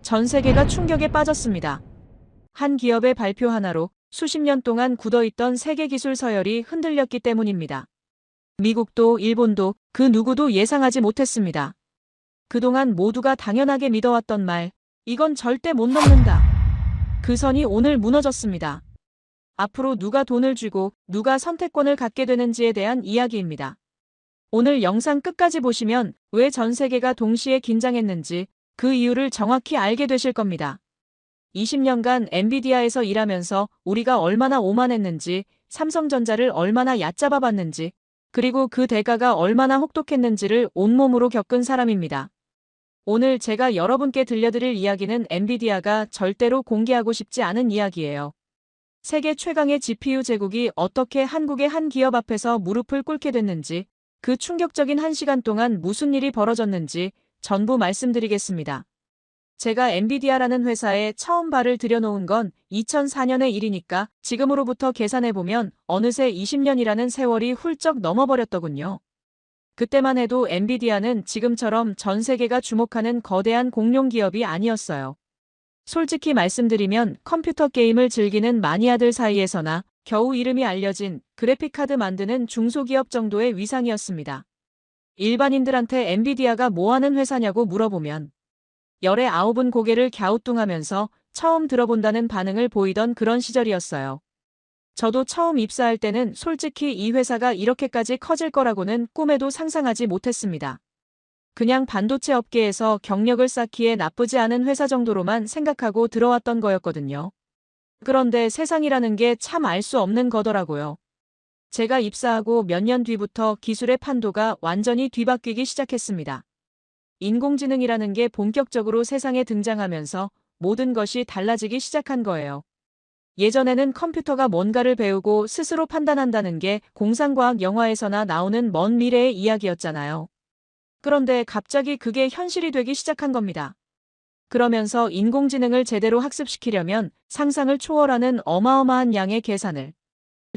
전 세계가 충격에 빠졌습니다. 한 기업의 발표 하나로 수십 년 동안 굳어있던 세계 기술 서열이 흔들렸기 때문입니다. 미국도 일본도 그 누구도 예상하지 못했습니다. 그동안 모두가 당연하게 믿어왔던 말, 이건 절대 못 넘는다. 그 선이 오늘 무너졌습니다. 앞으로 누가 돈을 쥐고 누가 선택권을 갖게 되는지에 대한 이야기입니다. 오늘 영상 끝까지 보시면 왜 전 세계가 동시에 긴장했는지 그 이유를 정확히 알게 되실 겁니다. 20년간 엔비디아에서 일하면서 우리가 얼마나 오만했는지, 삼성전자를 얼마나 얕잡아 봤는지, 그리고 그 대가가 얼마나 혹독했는지를 온몸으로 겪은 사람입니다. 오늘 제가 여러분께 들려드릴 이야기는 엔비디아가 절대로 공개하고 싶지 않은 이야기예요. 세계 최강의 GPU 제국이 어떻게 한국의 한 기업 앞에서 무릎을 꿇게 됐는지, 그 충격적인 1시간 동안 무슨 일이 벌어졌는지 전부 말씀드리겠습니다. 제가 엔비디아라는 회사에 처음 발을 들여놓은 건 2004년의 일이니까 지금으로부터 계산해보면 어느새 20년이라는 세월이 훌쩍 넘어버렸더군요. 그때만 해도 엔비디아는 지금처럼 전 세계가 주목하는 거대한 공룡 기업이 아니었어요. 솔직히 말씀드리면 컴퓨터 게임을 즐기는 마니아들 사이에서나 겨우 이름이 알려진 그래픽카드 만드는 중소기업 정도의 위상이었습니다. 일반인들한테 엔비디아가 뭐하는 회사냐고 물어보면 열의 9은 고개를 갸우뚱하면서 처음 들어본다는 반응을 보이던 그런 시절이었어요. 저도 처음 입사할 때는 솔직히 이 회사가 이렇게까지 커질 거라고는 꿈에도 상상하지 못했습니다. 그냥 반도체 업계에서 경력을 쌓기에 나쁘지 않은 회사 정도로만 생각하고 들어왔던 거였거든요. 그런데 세상이라는 게 참 알 수 없는 거더라고요. 제가 입사하고 몇 년 뒤부터 기술의 판도가 완전히 뒤바뀌기 시작했습니다. 인공지능이라는 게 본격적으로 세상에 등장하면서 모든 것이 달라지기 시작한 거예요. 예전에는 컴퓨터가 뭔가를 배우고 스스로 판단한다는 게 공상과학 영화에서나 나오는 먼 미래의 이야기였잖아요. 그런데 갑자기 그게 현실이 되기 시작한 겁니다. 그러면서 인공지능을 제대로 학습시키려면 상상을 초월하는 어마어마한 양의 계산을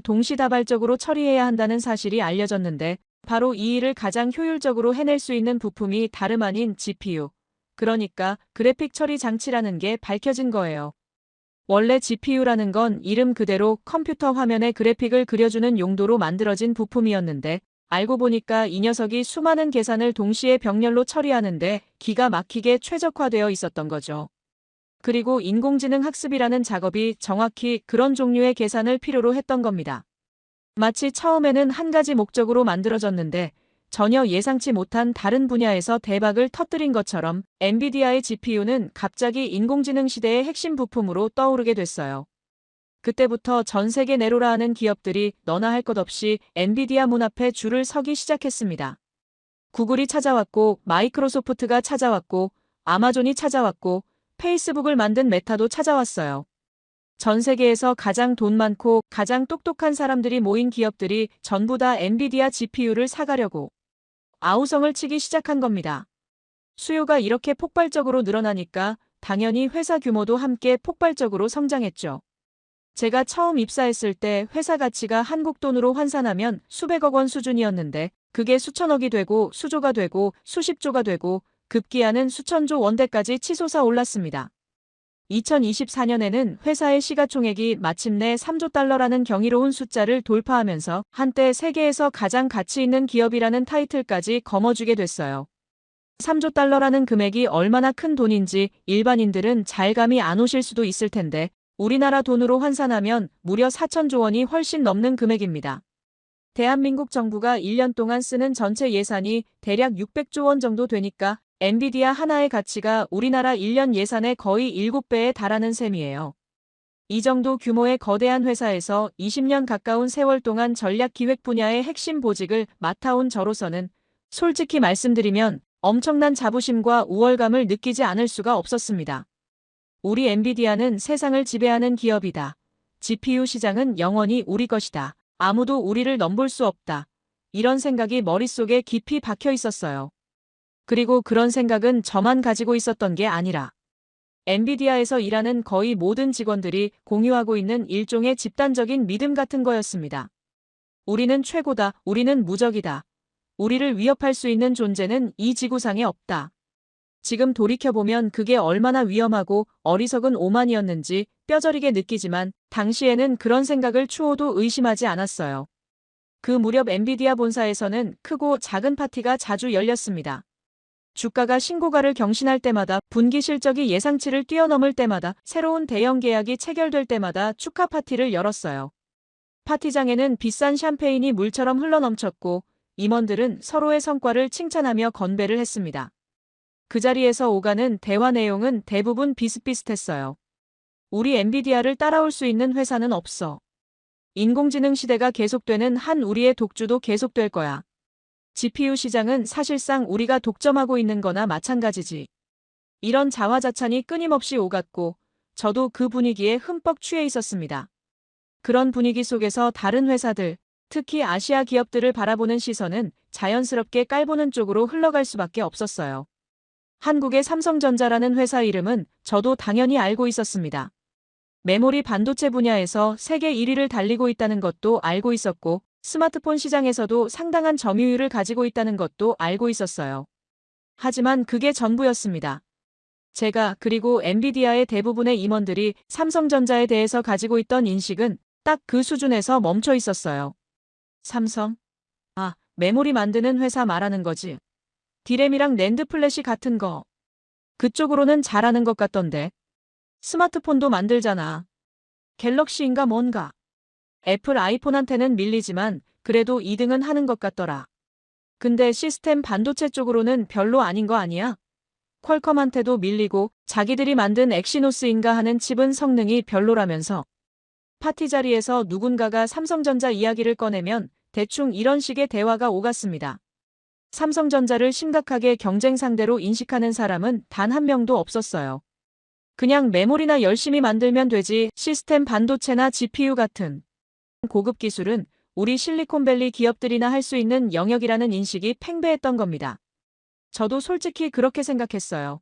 동시다발적으로 처리해야 한다는 사실이 알려졌는데 바로 이 일을 가장 효율적으로 해낼 수 있는 부품이 다름 아닌 GPU, 그러니까 그래픽 처리 장치라는 게 밝혀진 거예요. 원래 GPU라는 건 이름 그대로 컴퓨터 화면에 그래픽을 그려주는 용도로 만들어진 부품이었는데 알고 보니까 이 녀석이 수많은 계산을 동시에 병렬로 처리하는데 기가 막히게 최적화되어 있었던 거죠. 그리고 인공지능 학습이라는 작업이 정확히 그런 종류의 계산을 필요로 했던 겁니다. 마치 처음에는 한 가지 목적으로 만들어졌는데 전혀 예상치 못한 다른 분야에서 대박을 터뜨린 것처럼 엔비디아의 GPU는 갑자기 인공지능 시대의 핵심 부품으로 떠오르게 됐어요. 그때부터 전 세계 내로라 하는 기업들이 너나 할 것 없이 엔비디아 문 앞에 줄을 서기 시작했습니다. 구글이 찾아왔고 마이크로소프트가 찾아왔고 아마존이 찾아왔고 페이스북을 만든 메타도 찾아왔어요. 전 세계에서 가장 돈 많고 가장 똑똑한 사람들이 모인 기업들이 전부 다 엔비디아 GPU를 사가려고 아우성을 치기 시작한 겁니다. 수요가 이렇게 폭발적으로 늘어나니까 당연히 회사 규모도 함께 폭발적으로 성장했죠. 제가 처음 입사했을 때 회사 가치가 한국 돈으로 환산하면 수백억 원 수준이었는데 그게 수천억이 되고 수조가 되고 수십조가 되고 급기야는 수천조 원대까지 치솟아 올랐습니다. 2024년에는 회사의 시가총액이 마침내 3조 달러라는 경이로운 숫자를 돌파하면서 한때 세계에서 가장 가치 있는 기업이라는 타이틀까지 거머쥐게 됐어요. 3조 달러라는 금액이 얼마나 큰 돈인지 일반인들은 잘 감이 안 오실 수도 있을 텐데 우리나라 돈으로 환산하면 무려 4천조 원이 훨씬 넘는 금액입니다. 대한민국 정부가 1년 동안 쓰는 전체 예산이 대략 600조 원 정도 되니까 엔비디아 하나의 가치가 우리나라 1년 예산의 거의 7배에 달하는 셈이에요. 이 정도 규모의 거대한 회사에서 20년 가까운 세월 동안 전략 기획 분야의 핵심 보직을 맡아온 저로서는 솔직히 말씀드리면 엄청난 자부심과 우월감을 느끼지 않을 수가 없었습니다. 우리 엔비디아는 세상을 지배하는 기업이다. GPU 시장은 영원히 우리 것이다. 아무도 우리를 넘볼 수 없다. 이런 생각이 머릿속에 깊이 박혀 있었어요. 그리고 그런 생각은 저만 가지고 있었던 게 아니라 엔비디아에서 일하는 거의 모든 직원들이 공유하고 있는 일종의 집단적인 믿음 같은 거였습니다. 우리는 최고다. 우리는 무적이다. 우리를 위협할 수 있는 존재는 이 지구상에 없다. 지금 돌이켜보면 그게 얼마나 위험하고 어리석은 오만이었는지 뼈저리게 느끼지만 당시에는 그런 생각을 추호도 의심하지 않았어요. 그 무렵 엔비디아 본사에서는 크고 작은 파티가 자주 열렸습니다. 주가가 신고가를 경신할 때마다, 분기 실적이 예상치를 뛰어넘을 때마다, 새로운 대형 계약이 체결될 때마다 축하 파티를 열었어요. 파티장에는 비싼 샴페인이 물처럼 흘러넘쳤고 임원들은 서로의 성과를 칭찬하며 건배를 했습니다. 그 자리에서 오가는 대화 내용은 대부분 비슷비슷했어요. 우리 엔비디아를 따라올 수 있는 회사는 없어. 인공지능 시대가 계속되는 한 우리의 독주도 계속될 거야. GPU 시장은 사실상 우리가 독점하고 있는 거나 마찬가지지. 이런 자화자찬이 끊임없이 오갔고 저도 그 분위기에 흠뻑 취해 있었습니다. 그런 분위기 속에서 다른 회사들, 특히 아시아 기업들을 바라보는 시선은 자연스럽게 깔보는 쪽으로 흘러갈 수밖에 없었어요. 한국의 삼성전자라는 회사 이름은 저도 당연히 알고 있었습니다. 메모리 반도체 분야에서 세계 1위를 달리고 있다는 것도 알고 있었고 스마트폰 시장에서도 상당한 점유율을 가지고 있다는 것도 알고 있었어요. 하지만 그게 전부였습니다. 제가 그리고 엔비디아의 대부분의 임원들이 삼성전자에 대해서 가지고 있던 인식은 딱 그 수준에서 멈춰 있었어요. 삼성? 아, 메모리 만드는 회사 말하는 거지. 디램이랑 낸드 플래시 같은 거. 그쪽으로는 잘하는 것 같던데. 스마트폰도 만들잖아. 갤럭시인가 뭔가. 애플 아이폰한테는 밀리지만 그래도 2등은 하는 것 같더라. 근데 시스템 반도체 쪽으로는 별로 아닌 거 아니야? 퀄컴한테도 밀리고 자기들이 만든 엑시노스인가 하는 칩은 성능이 별로라면서. 파티 자리에서 누군가가 삼성전자 이야기를 꺼내면 대충 이런 식의 대화가 오갔습니다. 삼성전자를 심각하게 경쟁 상대로 인식하는 사람은 단 한 명도 없었어요. 그냥 메모리나 열심히 만들면 되지 시스템 반도체나 GPU 같은 고급 기술은 우리 실리콘밸리 기업들이나 할 수 있는 영역이라는 인식이 팽배했던 겁니다. 저도 솔직히 그렇게 생각했어요.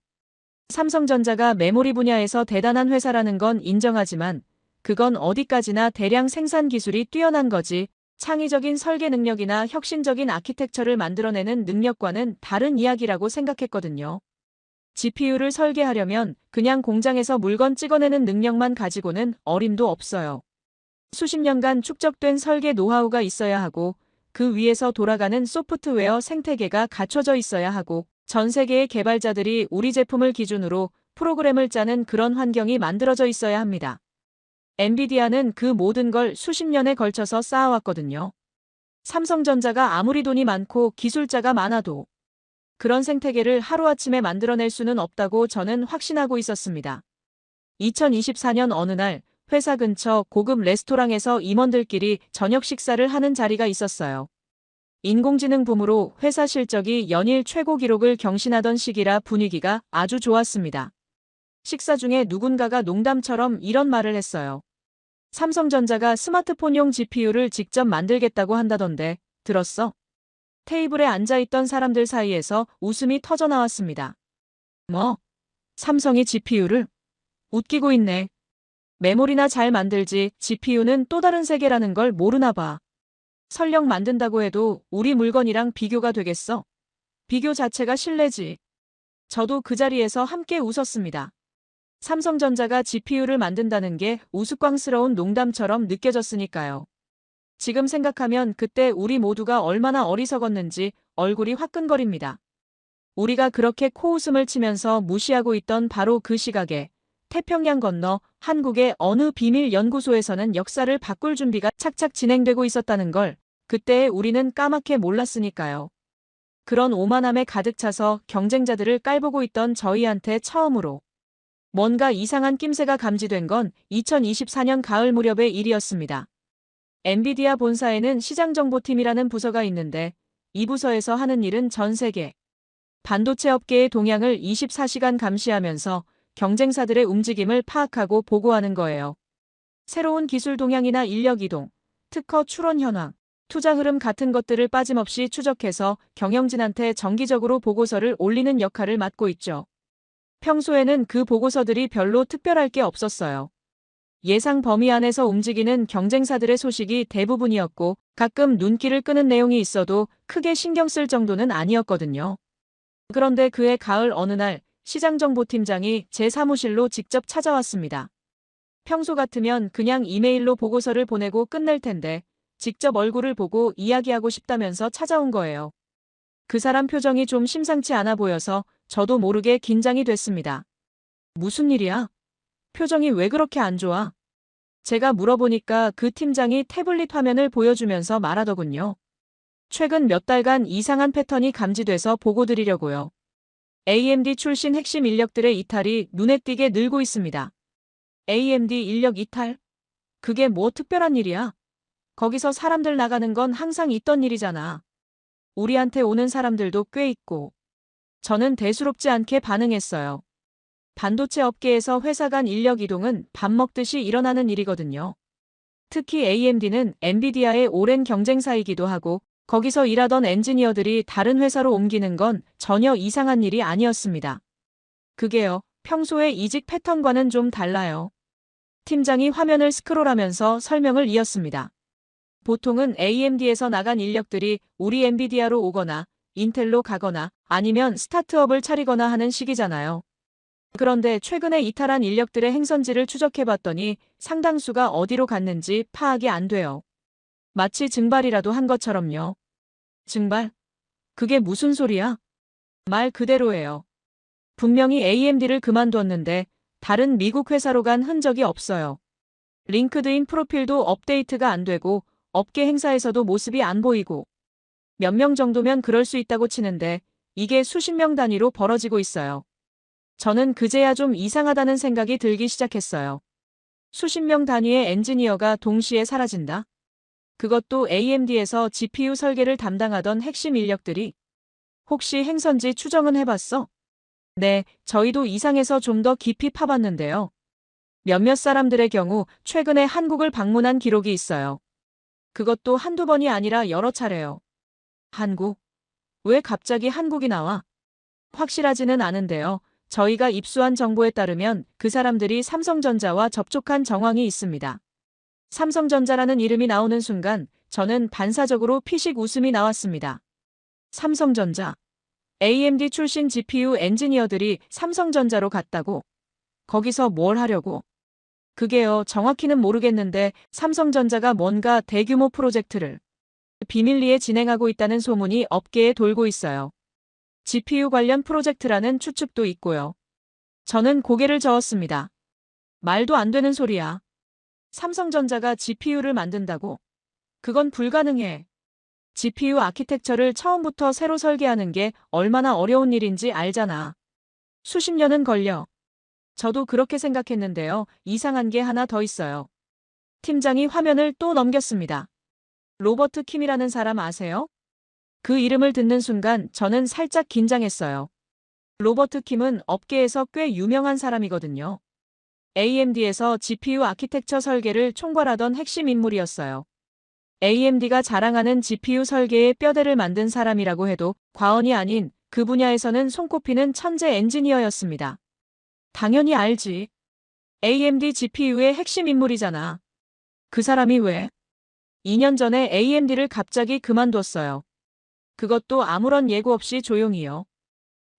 삼성전자가 메모리 분야에서 대단한 회사라는 건 인정하지만 그건 어디까지나 대량 생산 기술이 뛰어난 거지 창의적인 설계 능력이나 혁신적인 아키텍처를 만들어내는 능력과는 다른 이야기라고 생각했거든요. GPU를 설계하려면 그냥 공장에서 물건 찍어내는 능력만 가지고는 어림도 없어요. 수십 년간 축적된 설계 노하우가 있어야 하고 그 위에서 돌아가는 소프트웨어 생태계가 갖춰져 있어야 하고 전 세계의 개발자들이 우리 제품을 기준으로 프로그램을 짜는 그런 환경이 만들어져 있어야 합니다. 엔비디아는 그 모든 걸 수십 년에 걸쳐서 쌓아왔거든요. 삼성전자가 아무리 돈이 많고 기술자가 많아도 그런 생태계를 하루아침에 만들어낼 수는 없다고 저는 확신하고 있었습니다. 2024년 어느 날 회사 근처 고급 레스토랑에서 임원들끼리 저녁 식사를 하는 자리가 있었어요. 인공지능 붐으로 회사 실적이 연일 최고 기록을 경신하던 시기라 분위기가 아주 좋았습니다. 식사 중에 누군가가 농담처럼 이런 말을 했어요. 삼성전자가 스마트폰용 GPU를 직접 만들겠다고 한다던데 들었어? 테이블에 앉아있던 사람들 사이에서 웃음이 터져나왔습니다. 뭐? 삼성이 GPU를? 웃기고 있네. 메모리나 잘 만들지 GPU는 또 다른 세계라는 걸 모르나 봐. 설령 만든다고 해도 우리 물건이랑 비교가 되겠어? 비교 자체가 실례지. 저도 그 자리에서 함께 웃었습니다. 삼성전자가 GPU를 만든다는 게 우스꽝스러운 농담처럼 느껴졌으니까요. 지금 생각하면 그때 우리 모두가 얼마나 어리석었는지 얼굴이 화끈거립니다. 우리가 그렇게 코웃음을 치면서 무시하고 있던 바로 그 시각에 태평양 건너 한국의 어느 비밀 연구소에서는 역사를 바꿀 준비가 착착 진행되고 있었다는 걸 그때의 우리는 까맣게 몰랐으니까요. 그런 오만함에 가득 차서 경쟁자들을 깔보고 있던 저희한테 처음으로 뭔가 이상한 낌새가 감지된 건 2024년 가을 무렵의 일이었습니다. 엔비디아 본사에는 시장정보팀이라는 부서가 있는데 이 부서에서 하는 일은 전 세계 반도체 업계의 동향을 24시간 감시하면서 경쟁사들의 움직임을 파악하고 보고하는 거예요. 새로운 기술 동향이나 인력 이동, 특허 출원 현황, 투자 흐름 같은 것들을 빠짐없이 추적해서 경영진한테 정기적으로 보고서를 올리는 역할을 맡고 있죠. 평소에는 그 보고서들이 별로 특별할 게 없었어요. 예상 범위 안에서 움직이는 경쟁사들의 소식이 대부분이었고 가끔 눈길을 끄는 내용이 있어도 크게 신경 쓸 정도는 아니었거든요. 그런데 그해 가을 어느 날 시장정보팀장이 제 사무실로 직접 찾아왔습니다. 평소 같으면 그냥 이메일로 보고서를 보내고 끝낼 텐데 직접 얼굴을 보고 이야기하고 싶다면서 찾아온 거예요. 그 사람 표정이 좀 심상치 않아 보여서 저도 모르게 긴장이 됐습니다. 무슨 일이야? 표정이 왜 그렇게 안 좋아? 제가 물어보니까 그 팀장이 태블릿 화면을 보여주면서 말하더군요. 최근 몇 달간 이상한 패턴이 감지돼서 보고 드리려고요. AMD 출신 핵심 인력들의 이탈이 눈에 띄게 늘고 있습니다. AMD 인력 이탈? 그게 뭐 특별한 일이야? 거기서 사람들 나가는 건 항상 있던 일이잖아. 우리한테 오는 사람들도 꽤 있고. 저는 대수롭지 않게 반응했어요. 반도체 업계에서 회사 간 인력 이동은 밥 먹듯이 일어나는 일이거든요. 특히 AMD는 엔비디아의 오랜 경쟁사이기도 하고 거기서 일하던 엔지니어들이 다른 회사로 옮기는 건 전혀 이상한 일이 아니었습니다. 그게요, 평소의 이직 패턴과는 좀 달라요. 팀장이 화면을 스크롤하면서 설명을 이었습니다. 보통은 AMD에서 나간 인력들이 우리 엔비디아로 오거나 인텔로 가거나 아니면 스타트업을 차리거나 하는 시기잖아요. 그런데 최근에 이탈한 인력들의 행선지를 추적해봤더니 상당수가 어디로 갔는지 파악이 안 돼요. 마치 증발이라도 한 것처럼요. 증발? 그게 무슨 소리야? 말 그대로예요. 분명히 AMD를 그만두었는데 다른 미국 회사로 간 흔적이 없어요. 링크드인 프로필도 업데이트가 안 되고 업계 행사에서도 모습이 안 보이고 몇 명 정도면 그럴 수 있다고 치는데 이게 수십 명 단위로 벌어지고 있어요. 저는 그제야 좀 이상하다는 생각이 들기 시작했어요. 수십 명 단위의 엔지니어가 동시에 사라진다? 그것도 AMD에서 GPU 설계를 담당하던 핵심 인력들이. 혹시 행선지 추정은 해봤어? 네, 저희도 이상해서 좀 더 깊이 파봤는데요. 몇몇 사람들의 경우 최근에 한국을 방문한 기록이 있어요. 그것도 한두 번이 아니라 여러 차례요. 한국? 왜 갑자기 한국이 나와? 확실하지는 않은데요. 저희가 입수한 정보에 따르면 그 사람들이 삼성전자와 접촉한 정황이 있습니다. 삼성전자라는 이름이 나오는 순간 저는 반사적으로 피식 웃음이 나왔습니다. 삼성전자. AMD 출신 GPU 엔지니어들이 삼성전자로 갔다고? 거기서 뭘 하려고? 그게요, 정확히는 모르겠는데 삼성전자가 뭔가 대규모 프로젝트를 비밀리에 진행하고 있다는 소문이 업계에 돌고 있어요. GPU 관련 프로젝트라는 추측도 있고요. 저는 고개를 저었습니다. 말도 안 되는 소리야. 삼성전자가 GPU를 만든다고? 그건 불가능해. GPU 아키텍처를 처음부터 새로 설계하는 게 얼마나 어려운 일인지 알잖아. 수십 년은 걸려. 저도 그렇게 생각했는데요. 이상한 게 하나 더 있어요. 팀장이 화면을 또 넘겼습니다. 로버트 킴이라는 사람 아세요? 그 이름을 듣는 순간 저는 살짝 긴장했어요. 로버트 킴은 업계에서 꽤 유명한 사람이거든요. AMD에서 GPU 아키텍처 설계를 총괄하던 핵심 인물이었어요. AMD가 자랑하는 GPU 설계의 뼈대를 만든 사람이라고 해도 과언이 아닌 그 분야에서는 손꼽히는 천재 엔지니어였습니다. 당연히 알지. AMD GPU의 핵심 인물이잖아. 그 사람이 왜? 2년 전에 AMD를 갑자기 그만뒀어요. 그것도 아무런 예고 없이 조용히요.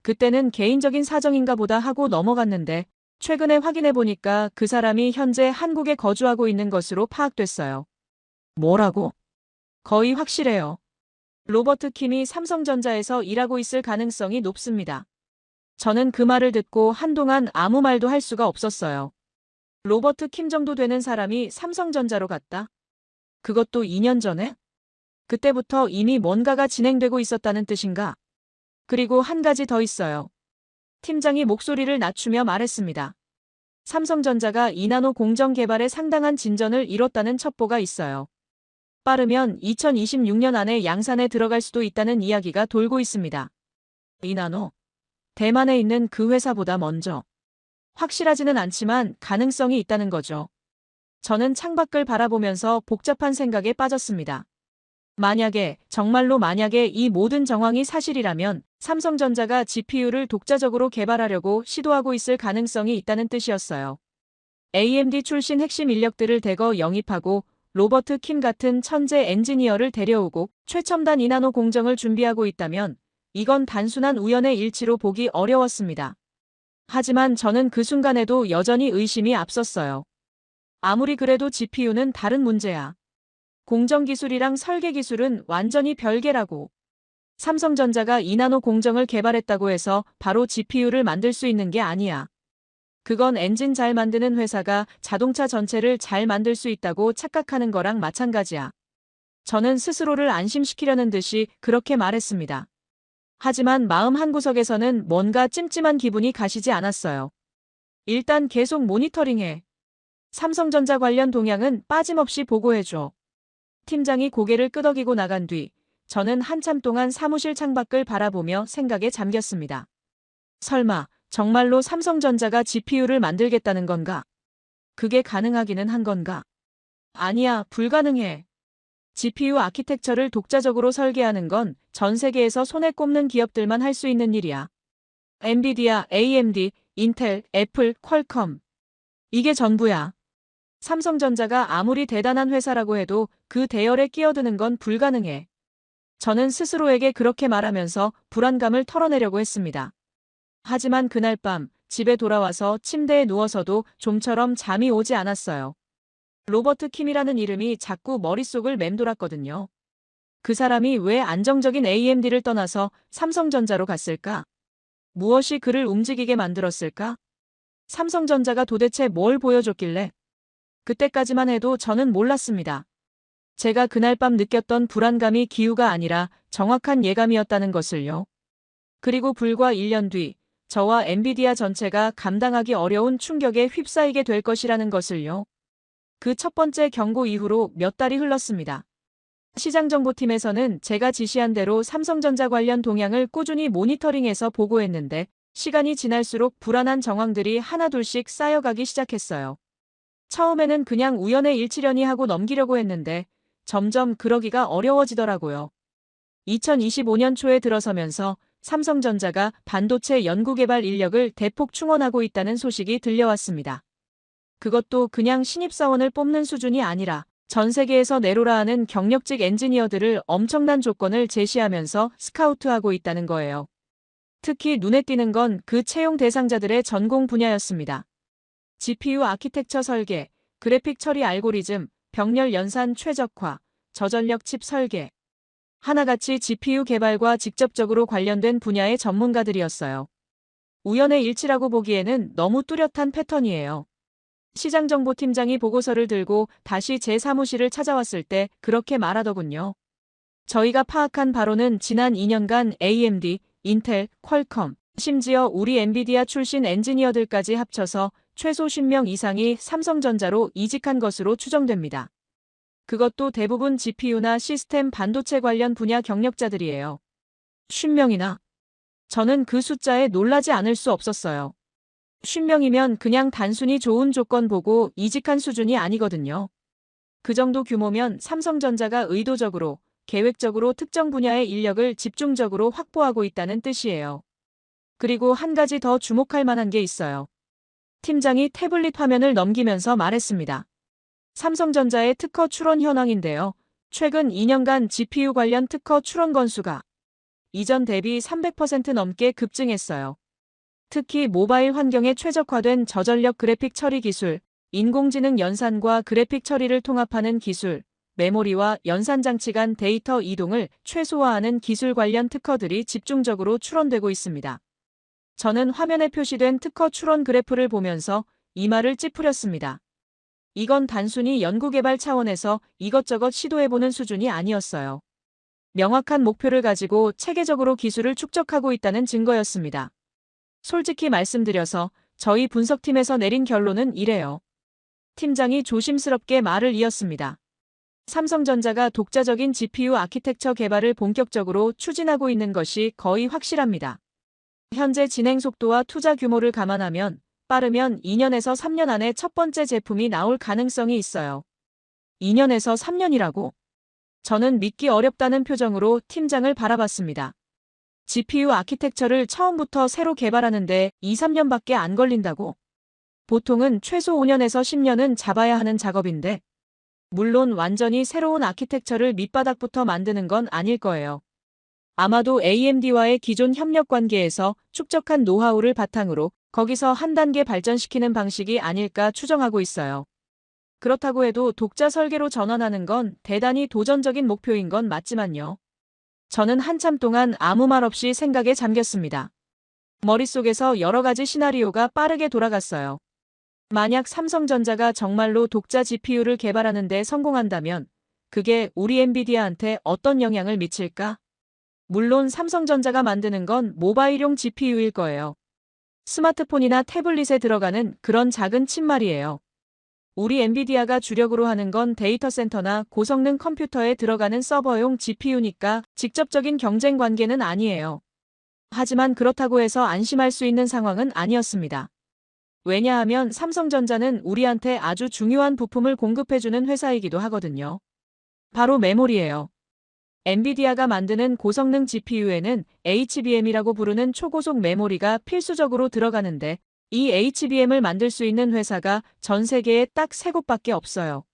그때는 개인적인 사정인가 보다 하고 넘어갔는데 최근에 확인해보니까 그 사람이 현재 한국에 거주하고 있는 것으로 파악됐어요. 뭐라고? 거의 확실해요. 로버트 킴이 삼성전자에서 일하고 있을 가능성이 높습니다. 저는 그 말을 듣고 한동안 아무 말도 할 수가 없었어요. 로버트 킴 정도 되는 사람이 삼성전자로 갔다? 그것도 2년 전에? 그때부터 이미 뭔가가 진행되고 있었다는 뜻인가? 그리고 한 가지 더 있어요. 팀장이 목소리를 낮추며 말했습니다. 삼성전자가 이나노 공정 개발에 상당한 진전을 이뤘다는 첩보가 있어요. 빠르면 2026년 안에 양산에 들어갈 수도 있다는 이야기가 돌고 있습니다. 이나노? 대만에 있는 그 회사보다 먼저. 확실하지는 않지만 가능성이 있다는 거죠. 저는 창밖을 바라보면서 복잡한 생각에 빠졌습니다. 정말로 만약에 이 모든 정황이 사실이라면 삼성전자가 GPU를 독자적으로 개발하려고 시도하고 있을 가능성이 있다는 뜻이었어요. AMD 출신 핵심 인력들을 대거 영입하고 로버트 킴 같은 천재 엔지니어를 데려오고 최첨단 이나노 공정을 준비하고 있다면 이건 단순한 우연의 일치로 보기 어려웠습니다. 하지만 저는 그 순간에도 여전히 의심이 앞섰어요. 아무리 그래도 GPU는 다른 문제야. 공정 기술이랑 설계 기술은 완전히 별개라고. 삼성전자가 2나노 공정을 개발했다고 해서 바로 GPU를 만들 수 있는 게 아니야. 그건 엔진 잘 만드는 회사가 자동차 전체를 잘 만들 수 있다고 착각하는 거랑 마찬가지야. 저는 스스로를 안심시키려는 듯이 그렇게 말했습니다. 하지만 마음 한구석에서는 뭔가 찜찜한 기분이 가시지 않았어요. 일단 계속 모니터링해. 삼성전자 관련 동향은 빠짐없이 보고해줘. 팀장이 고개를 끄덕이고 나간 뒤 저는 한참 동안 사무실 창밖을 바라보며 생각에 잠겼습니다. 설마 정말로 삼성전자가 GPU를 만들겠다는 건가? 그게 가능하기는 한 건가? 아니야, 불가능해. GPU 아키텍처를 독자적으로 설계하는 건 전 세계에서 손에 꼽는 기업들만 할 수 있는 일이야. 엔비디아, AMD, 인텔, 애플, 퀄컴. 이게 전부야. 삼성전자가 아무리 대단한 회사라고 해도 그 대열에 끼어드는 건 불가능해. 저는 스스로에게 그렇게 말하면서 불안감을 털어내려고 했습니다. 하지만 그날 밤 집에 돌아와서 침대에 누워서도 좀처럼 잠이 오지 않았어요. 로버트 킴이라는 이름이 자꾸 머릿속을 맴돌았거든요. 그 사람이 왜 안정적인 AMD를 떠나서 삼성전자로 갔을까? 무엇이 그를 움직이게 만들었을까? 삼성전자가 도대체 뭘 보여줬길래? 그때까지만 해도 저는 몰랐습니다. 제가 그날 밤 느꼈던 불안감이 기우가 아니라 정확한 예감이었다는 것을요. 그리고 불과 1년 뒤 저와 엔비디아 전체가 감당하기 어려운 충격에 휩싸이게 될 것이라는 것을요. 그 첫 번째 경고 이후로 몇 달이 흘렀습니다. 시장정보팀에서는 제가 지시한 대로 삼성전자 관련 동향을 꾸준히 모니터링해서 보고했는데 시간이 지날수록 불안한 정황들이 하나둘씩 쌓여가기 시작했어요. 처음에는 그냥 우연의 일치려니 하고 넘기려고 했는데 점점 그러기가 어려워지더라고요. 2025년 초에 들어서면서 삼성전자가 반도체 연구개발 인력을 대폭 충원하고 있다는 소식이 들려왔습니다. 그것도 그냥 신입사원을 뽑는 수준이 아니라 전 세계에서 내로라 하는 경력직 엔지니어들을 엄청난 조건을 제시하면서 스카우트하고 있다는 거예요. 특히 눈에 띄는 건 그 채용 대상자들의 전공 분야였습니다. GPU 아키텍처 설계, 그래픽 처리 알고리즘, 병렬 연산 최적화, 저전력 칩 설계. 하나같이 GPU 개발과 직접적으로 관련된 분야의 전문가들이었어요. 우연의 일치라고 보기에는 너무 뚜렷한 패턴이에요. 시장정보팀장이 보고서를 들고 다시 제 사무실을 찾아왔을 때 그렇게 말하더군요. 저희가 파악한 바로는 지난 2년간 AMD, 인텔, 퀄컴, 심지어 우리 엔비디아 출신 엔지니어들까지 합쳐서 최소 50명 이상이 삼성전자로 이직한 것으로 추정됩니다. 그것도 대부분 GPU나 시스템 반도체 관련 분야 경력자들이에요. 50명이나. 저는 그 숫자에 놀라지 않을 수 없었어요. 50명이면 그냥 단순히 좋은 조건 보고 이직한 수준이 아니거든요. 그 정도 규모면 삼성전자가 의도적으로, 계획적으로 특정 분야의 인력을 집중적으로 확보하고 있다는 뜻이에요. 그리고 한 가지 더 주목할 만한 게 있어요. 팀장이 태블릿 화면을 넘기면서 말했습니다. 삼성전자의 특허 출원 현황인데요. 최근 2년간 GPU 관련 특허 출원 건수가 이전 대비 300% 넘게 급증했어요. 특히 모바일 환경에 최적화된 저전력 그래픽 처리 기술, 인공지능 연산과 그래픽 처리를 통합하는 기술, 메모리와 연산 장치 간 데이터 이동을 최소화하는 기술 관련 특허들이 집중적으로 출원되고 있습니다. 저는 화면에 표시된 특허 출원 그래프를 보면서 이마를 찌푸렸습니다. 이건 단순히 연구개발 차원에서 이것저것 시도해보는 수준이 아니었어요. 명확한 목표를 가지고 체계적으로 기술을 축적하고 있다는 증거였습니다. 솔직히 말씀드려서 저희 분석팀에서 내린 결론은 이래요. 팀장이 조심스럽게 말을 이었습니다. 삼성전자가 독자적인 GPU 아키텍처 개발을 본격적으로 추진하고 있는 것이 거의 확실합니다. 현재 진행 속도와 투자 규모를 감안하면 빠르면 2년에서 3년 안에 첫 번째 제품이 나올 가능성이 있어요. 2년에서 3년이라고? 저는 믿기 어렵다는 표정으로 팀장을 바라봤습니다. GPU 아키텍처를 처음부터 새로 개발하는데 2, 3년밖에 안 걸린다고? 보통은 최소 5년에서 10년은 잡아야 하는 작업인데 물론 완전히 새로운 아키텍처를 밑바닥부터 만드는 건 아닐 거예요. 아마도 AMD와의 기존 협력 관계에서 축적한 노하우를 바탕으로 거기서 한 단계 발전시키는 방식이 아닐까 추정하고 있어요. 그렇다고 해도 독자 설계로 전환하는 건 대단히 도전적인 목표인 건 맞지만요. 저는 한참 동안 아무 말 없이 생각에 잠겼습니다. 머릿속에서 여러 가지 시나리오가 빠르게 돌아갔어요. 만약 삼성전자가 정말로 독자 GPU를 개발하는 데 성공한다면 그게 우리 엔비디아한테 어떤 영향을 미칠까? 물론 삼성전자가 만드는 건 모바일용 GPU일 거예요. 스마트폰이나 태블릿에 들어가는 그런 작은 칩 말이에요. 우리 엔비디아가 주력으로 하는 건 데이터 센터나 고성능 컴퓨터에 들어가는 서버용 GPU니까 직접적인 경쟁 관계는 아니에요. 하지만 그렇다고 해서 안심할 수 있는 상황은 아니었습니다. 왜냐하면 삼성전자는 우리한테 아주 중요한 부품을 공급해주는 회사이기도 하거든요. 바로 메모리예요. 엔비디아가 만드는 고성능 GPU에는 HBM이라고 부르는 초고속 메모리가 필수적으로 들어가는데 이 HBM을 만들 수 있는 회사가 전 세계에 딱 3곳밖에 없어요.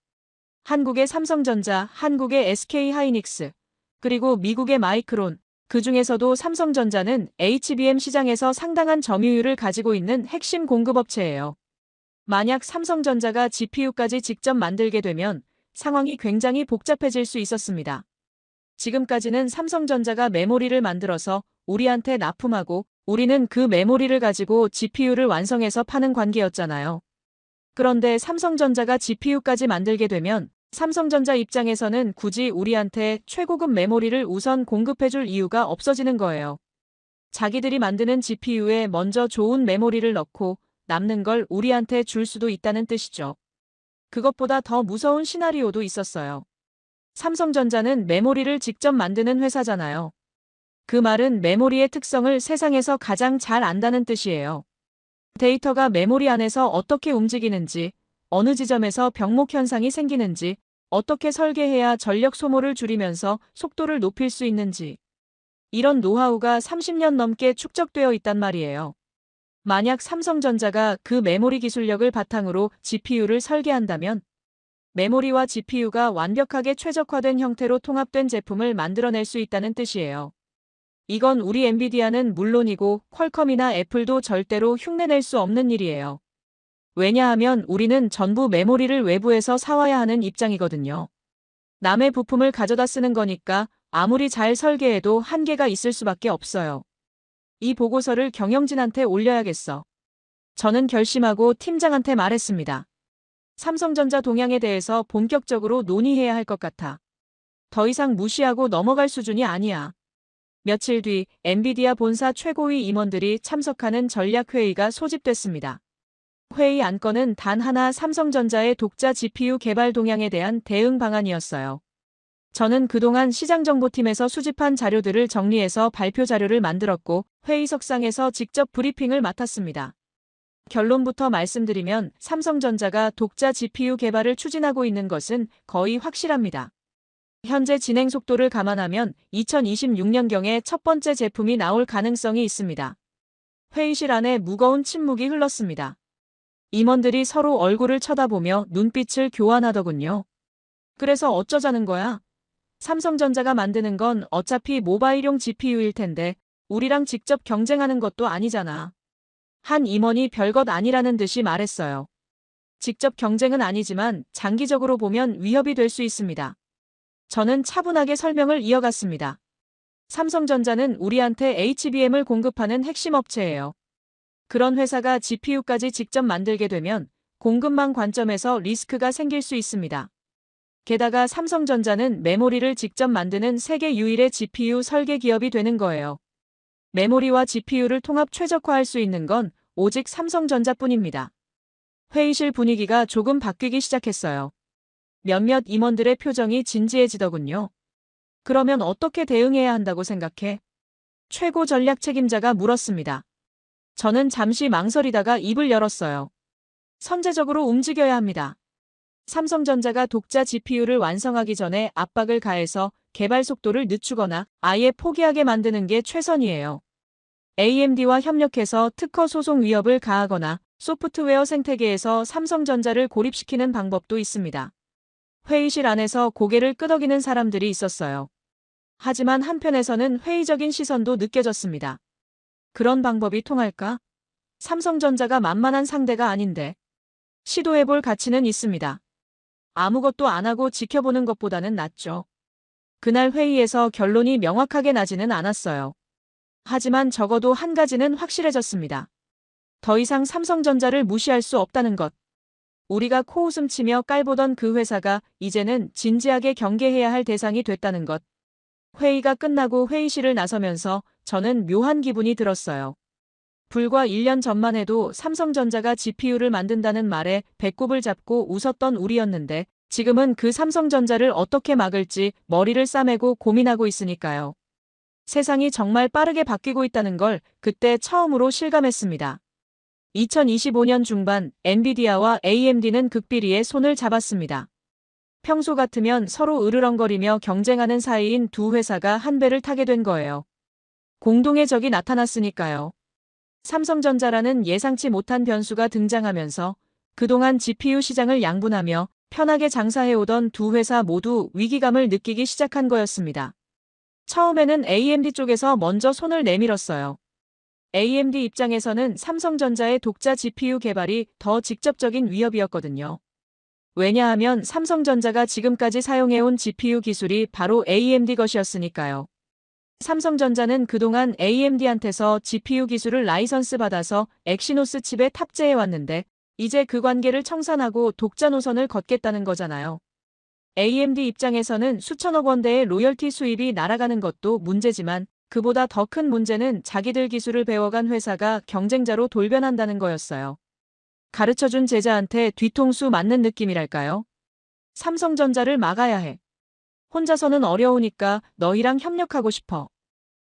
한국의 삼성전자, 한국의 SK하이닉스, 그리고 미국의 마이크론, 그 중에서도 삼성전자는 HBM 시장에서 상당한 점유율을 가지고 있는 핵심 공급업체예요. 만약 삼성전자가 GPU까지 직접 만들게 되면 상황이 굉장히 복잡해질 수 있었습니다. 지금까지는 삼성전자가 메모리를 만들어서 우리한테 납품하고 우리는 그 메모리를 가지고 GPU를 완성해서 파는 관계였잖아요. 그런데 삼성전자가 GPU까지 만들게 되면 삼성전자 입장에서는 굳이 우리한테 최고급 메모리를 우선 공급해줄 이유가 없어지는 거예요. 자기들이 만드는 GPU에 먼저 좋은 메모리를 넣고 남는 걸 우리한테 줄 수도 있다는 뜻이죠. 그것보다 더 무서운 시나리오도 있었어요. 삼성전자는 메모리를 직접 만드는 회사잖아요. 그 말은 메모리의 특성을 세상에서 가장 잘 안다는 뜻이에요. 데이터가 메모리 안에서 어떻게 움직이는지, 어느 지점에서 병목 현상이 생기는지, 어떻게 설계해야 전력 소모를 줄이면서 속도를 높일 수 있는지. 이런 노하우가 30년 넘게 축적되어 있단 말이에요. 만약 삼성전자가 그 메모리 기술력을 바탕으로 GPU를 설계한다면 메모리와 GPU가 완벽하게 최적화된 형태로 통합된 제품을 만들어낼 수 있다는 뜻이에요. 이건 우리 엔비디아는 물론이고 퀄컴이나 애플도 절대로 흉내낼 수 없는 일이에요. 왜냐하면 우리는 전부 메모리를 외부에서 사와야 하는 입장이거든요. 남의 부품을 가져다 쓰는 거니까 아무리 잘 설계해도 한계가 있을 수밖에 없어요. 이 보고서를 경영진한테 올려야겠어. 저는 결심하고 팀장한테 말했습니다. 삼성전자 동향에 대해서 본격적으로 논의해야 할 것 같아. 더 이상 무시하고 넘어갈 수준이 아니야. 며칠 뒤 엔비디아 본사 최고위 임원들이 참석하는 전략회의가 소집됐습니다. 회의 안건은 단 하나 삼성전자의 독자 GPU 개발 동향에 대한 대응 방안이었어요. 저는 그동안 시장정보팀에서 수집한 자료들을 정리해서 발표 자료를 만들었고 회의석상에서 직접 브리핑을 맡았습니다. 결론부터 말씀드리면 삼성전자가 독자 GPU 개발을 추진하고 있는 것은 거의 확실합니다. 현재 진행 속도를 감안하면 2026년경에 첫 번째 제품이 나올 가능성이 있습니다. 회의실 안에 무거운 침묵이 흘렀습니다. 임원들이 서로 얼굴을 쳐다보며 눈빛을 교환하더군요. 그래서 어쩌자는 거야? 삼성전자가 만드는 건 어차피 모바일용 GPU일 텐데 우리랑 직접 경쟁하는 것도 아니잖아. 한 임원이 별것 아니라는 듯이 말했어요. 직접 경쟁은 아니지만 장기적으로 보면 위협이 될 수 있습니다. 저는 차분하게 설명을 이어갔습니다. 삼성전자는 우리한테 HBM을 공급하는 핵심 업체예요. 그런 회사가 GPU까지 직접 만들게 되면 공급망 관점에서 리스크가 생길 수 있습니다. 게다가 삼성전자는 메모리를 직접 만드는 세계 유일의 GPU 설계 기업이 되는 거예요. 메모리와 GPU를 통합 최적화할 수 있는 건 오직 삼성전자뿐입니다. 회의실 분위기가 조금 바뀌기 시작했어요. 몇몇 임원들의 표정이 진지해지더군요. 그러면 어떻게 대응해야 한다고 생각해? 최고 전략 책임자가 물었습니다. 저는 잠시 망설이다가 입을 열었어요. 선제적으로 움직여야 합니다. 삼성전자가 독자 GPU를 완성하기 전에 압박을 가해서 개발 속도를 늦추거나 아예 포기하게 만드는 게 최선이에요. AMD와 협력해서 특허 소송 위협을 가하거나 소프트웨어 생태계에서 삼성전자를 고립시키는 방법도 있습니다. 회의실 안에서 고개를 끄덕이는 사람들이 있었어요. 하지만 한편에서는 회의적인 시선도 느껴졌습니다. 그런 방법이 통할까? 삼성전자가 만만한 상대가 아닌데 시도해볼 가치는 있습니다. 아무것도 안 하고 지켜보는 것보다는 낫죠. 그날 회의에서 결론이 명확하게 나지는 않았어요. 하지만 적어도 한 가지는 확실해졌습니다. 더 이상 삼성전자를 무시할 수 없다는 것. 우리가 코웃음치며 깔보던 그 회사가 이제는 진지하게 경계해야 할 대상이 됐다는 것. 회의가 끝나고 회의실을 나서면서 저는 묘한 기분이 들었어요. 불과 1년 전만 해도 삼성전자가 GPU를 만든다는 말에 배꼽을 잡고 웃었던 우리였는데 지금은 그 삼성전자를 어떻게 막을지 머리를 싸매고 고민하고 있으니까요. 세상이 정말 빠르게 바뀌고 있다는 걸 그때 처음으로 실감했습니다. 2025년 중반 엔비디아와 AMD는 극비리에 손을 잡았습니다. 평소 같으면 서로 으르렁거리며 경쟁하는 사이인 두 회사가 한 배를 타게 된 거예요. 공동의 적이 나타났으니까요. 삼성전자라는 예상치 못한 변수가 등장하면서 그동안 GPU 시장을 양분하며 편하게 장사해오던 두 회사 모두 위기감을 느끼기 시작한 거였습니다. 처음에는 AMD 쪽에서 먼저 손을 내밀었어요. AMD 입장에서는 삼성전자의 독자 GPU 개발이 더 직접적인 위협이었거든요. 왜냐하면 삼성전자가 지금까지 사용해온 GPU 기술이 바로 AMD 것이었으니까요. 삼성전자는 그동안 AMD한테서 GPU 기술을 라이선스 받아서 엑시노스 칩에 탑재해왔는데 이제 그 관계를 청산하고 독자 노선을 걷겠다는 거잖아요. AMD 입장에서는 수천억 원대의 로열티 수입이 날아가는 것도 문제지만 그보다 더 큰 문제는 자기들 기술을 배워간 회사가 경쟁자로 돌변한다는 거였어요. 가르쳐준 제자한테 뒤통수 맞는 느낌이랄까요? 삼성전자를 막아야 해. 혼자서는 어려우니까 너희랑 협력하고 싶어.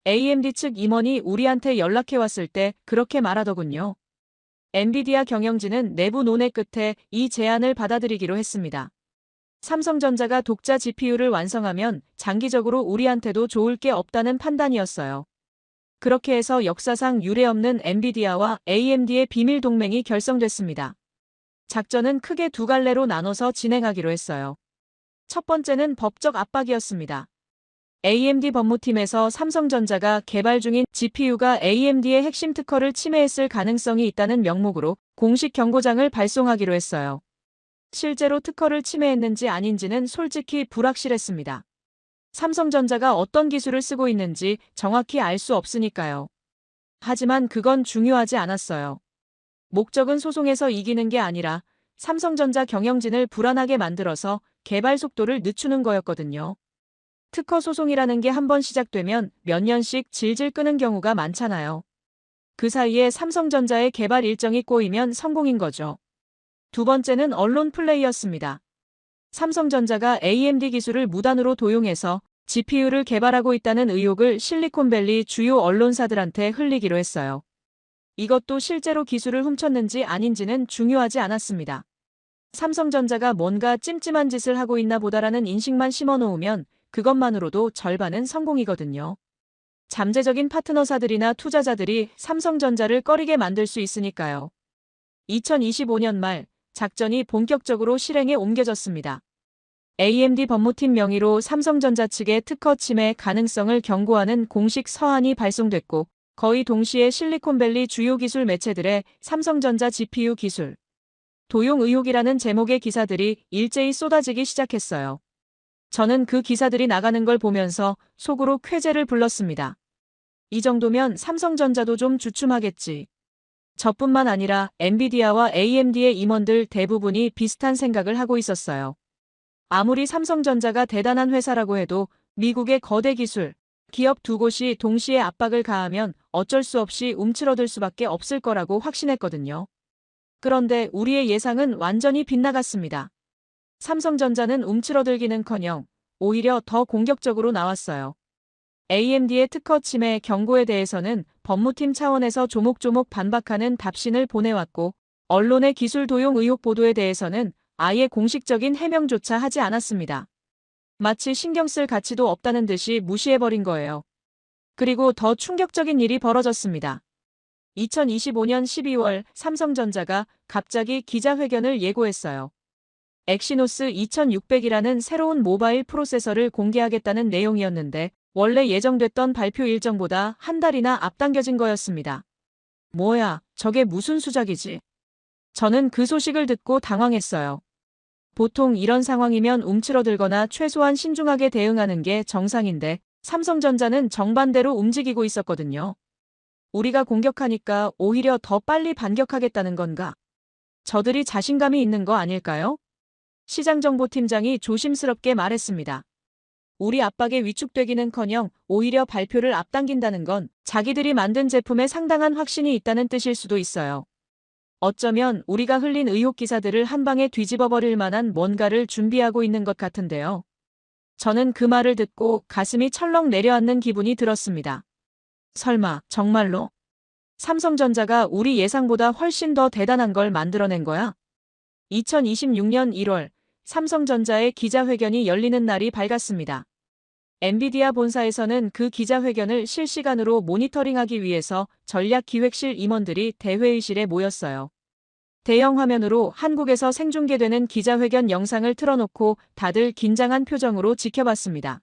AMD 측 임원이 우리한테 연락해왔을 때 그렇게 말하더군요. 엔비디아 경영진은 내부 논의 끝에 이 제안을 받아들이기로 했습니다. 삼성전자가 독자 GPU를 완성하면 장기적으로 우리한테도 좋을 게 없다는 판단이었어요. 그렇게 해서 역사상 유례없는 엔비디아와 AMD의 비밀 동맹이 결성됐습니다. 작전은 크게 두 갈래로 나눠서 진행하기로 했어요. 첫 번째는 법적 압박이었습니다. AMD 법무팀에서 삼성전자가 개발 중인 GPU가 AMD의 핵심 특허를 침해했을 가능성이 있다는 명목으로 공식 경고장을 발송하기로 했어요. 실제로 특허를 침해했는지 아닌지는 솔직히 불확실했습니다. 삼성전자가 어떤 기술을 쓰고 있는지 정확히 알 수 없으니까요. 하지만 그건 중요하지 않았어요. 목적은 소송에서 이기는 게 아니라 삼성전자 경영진을 불안하게 만들어서 개발 속도를 늦추는 거였거든요. 특허 소송이라는 게 한번 시작되면 몇 년씩 질질 끄는 경우가 많잖아요. 그 사이에 삼성전자의 개발 일정이 꼬이면 성공인 거죠. 두 번째는 언론 플레이였습니다. 삼성전자가 AMD 기술을 무단으로 도용해서 GPU를 개발하고 있다는 의혹을 실리콘밸리 주요 언론사들한테 흘리기로 했어요. 이것도 실제로 기술을 훔쳤는지 아닌지는 중요하지 않았습니다. 삼성전자가 뭔가 찜찜한 짓을 하고 있나 보다라는 인식만 심어놓으면 그것만으로도 절반은 성공이거든요. 잠재적인 파트너사들이나 투자자들이 삼성전자를 꺼리게 만들 수 있으니까요. 2025년 말 작전이 본격적으로 실행에 옮겨졌습니다. AMD 법무팀 명의로 삼성전자 측의 특허 침해 가능성을 경고하는 공식 서한이 발송됐고 거의 동시에 실리콘밸리 주요 기술 매체들의 삼성전자 GPU 기술 도용 의혹이라는 제목의 기사들이 일제히 쏟아지기 시작했어요. 저는 그 기사들이 나가는 걸 보면서 속으로 쾌재를 불렀습니다. 이 정도면 삼성전자도 좀 주춤하겠지. 저뿐만 아니라 엔비디아와 AMD의 임원들 대부분이 비슷한 생각을 하고 있었어요. 아무리 삼성전자가 대단한 회사라고 해도 미국의 거대 기술, 기업 두 곳이 동시에 압박을 가하면 어쩔 수 없이 움츠러들 수밖에 없을 거라고 확신했거든요. 그런데 우리의 예상은 완전히 빗나갔습니다. 삼성전자는 움츠러들기는커녕 오히려 더 공격적으로 나왔어요. AMD의 특허 침해 경고에 대해서는 법무팀 차원에서 조목조목 반박하는 답신을 보내왔고 언론의 기술 도용 의혹 보도에 대해서는 아예 공식적인 해명조차 하지 않았습니다. 마치 신경 쓸 가치도 없다는 듯이 무시해버린 거예요. 그리고 더 충격적인 일이 벌어졌습니다. 2025년 12월 삼성전자가 갑자기 기자회견을 예고했어요. 엑시노스 2600이라는 새로운 모바일 프로세서를 공개하겠다는 내용이었는데 원래 예정됐던 발표 일정보다 한 달이나 앞당겨진 거였습니다. 뭐야, 저게 무슨 수작이지? 저는 그 소식을 듣고 당황했어요. 보통 이런 상황이면 움츠러들거나 최소한 신중하게 대응하는 게 정상인데 삼성전자는 정반대로 움직이고 있었거든요. 우리가 공격하니까 오히려 더 빨리 반격하겠다는 건가? 저들이 자신감이 있는 거 아닐까요? 시장정보팀장이 조심스럽게 말했습니다. 우리 압박에 위축되기는커녕 오히려 발표를 앞당긴다는 건 자기들이 만든 제품에 상당한 확신이 있다는 뜻일 수도 있어요. 어쩌면 우리가 흘린 의혹 기사들을 한 방에 뒤집어 버릴 만한 뭔가를 준비하고 있는 것 같은데요. 저는 그 말을 듣고 가슴이 철렁 내려앉는 기분이 들었습니다. 설마, 정말로? 삼성전자가 우리 예상보다 훨씬 더 대단한 걸 만들어낸 거야? 2026년 1월, 삼성전자의 기자회견이 열리는 날이 밝았습니다. 엔비디아 본사에서는 그 기자회견을 실시간으로 모니터링하기 위해서 전략기획실 임원들이 대회의실에 모였어요. 대형 화면으로 한국에서 생중계되는 기자회견 영상을 틀어놓고 다들 긴장한 표정으로 지켜봤습니다.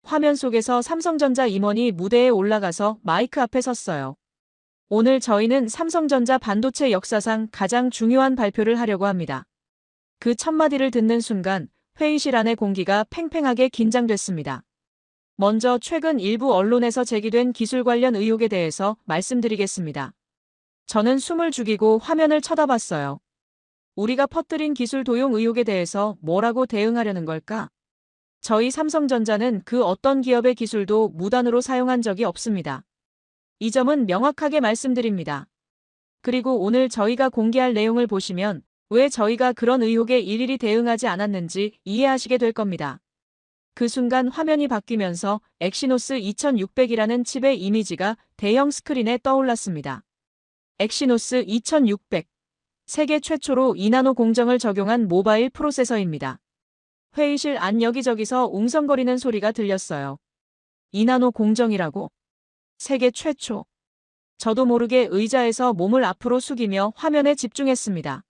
화면 속에서 삼성전자 임원이 무대에 올라가서 마이크 앞에 섰어요. 오늘 저희는 삼성전자 반도체 역사상 가장 중요한 발표를 하려고 합니다. 그 첫마디를 듣는 순간 회의실 안의 공기가 팽팽하게 긴장됐습니다. 먼저 최근 일부 언론에서 제기된 기술 관련 의혹에 대해서 말씀드리겠습니다. 저는 숨을 죽이고 화면을 쳐다봤어요. 우리가 퍼뜨린 기술 도용 의혹에 대해서 뭐라고 대응하려는 걸까? 저희 삼성전자는 그 어떤 기업의 기술도 무단으로 사용한 적이 없습니다. 이 점은 명확하게 말씀드립니다. 그리고 오늘 저희가 공개할 내용을 보시면 왜 저희가 그런 의혹에 일일이 대응하지 않았는지 이해하시게 될 겁니다. 그 순간 화면이 바뀌면서 엑시노스 2600이라는 칩의 이미지가 대형 스크린에 떠올랐습니다. 엑시노스 2600. 세계 최초로 2나노 공정을 적용한 모바일 프로세서입니다. 회의실 안 여기저기서 웅성거리는 소리가 들렸어요. 2나노 공정이라고? 세계 최초. 저도 모르게 의자에서 몸을 앞으로 숙이며 화면에 집중했습니다.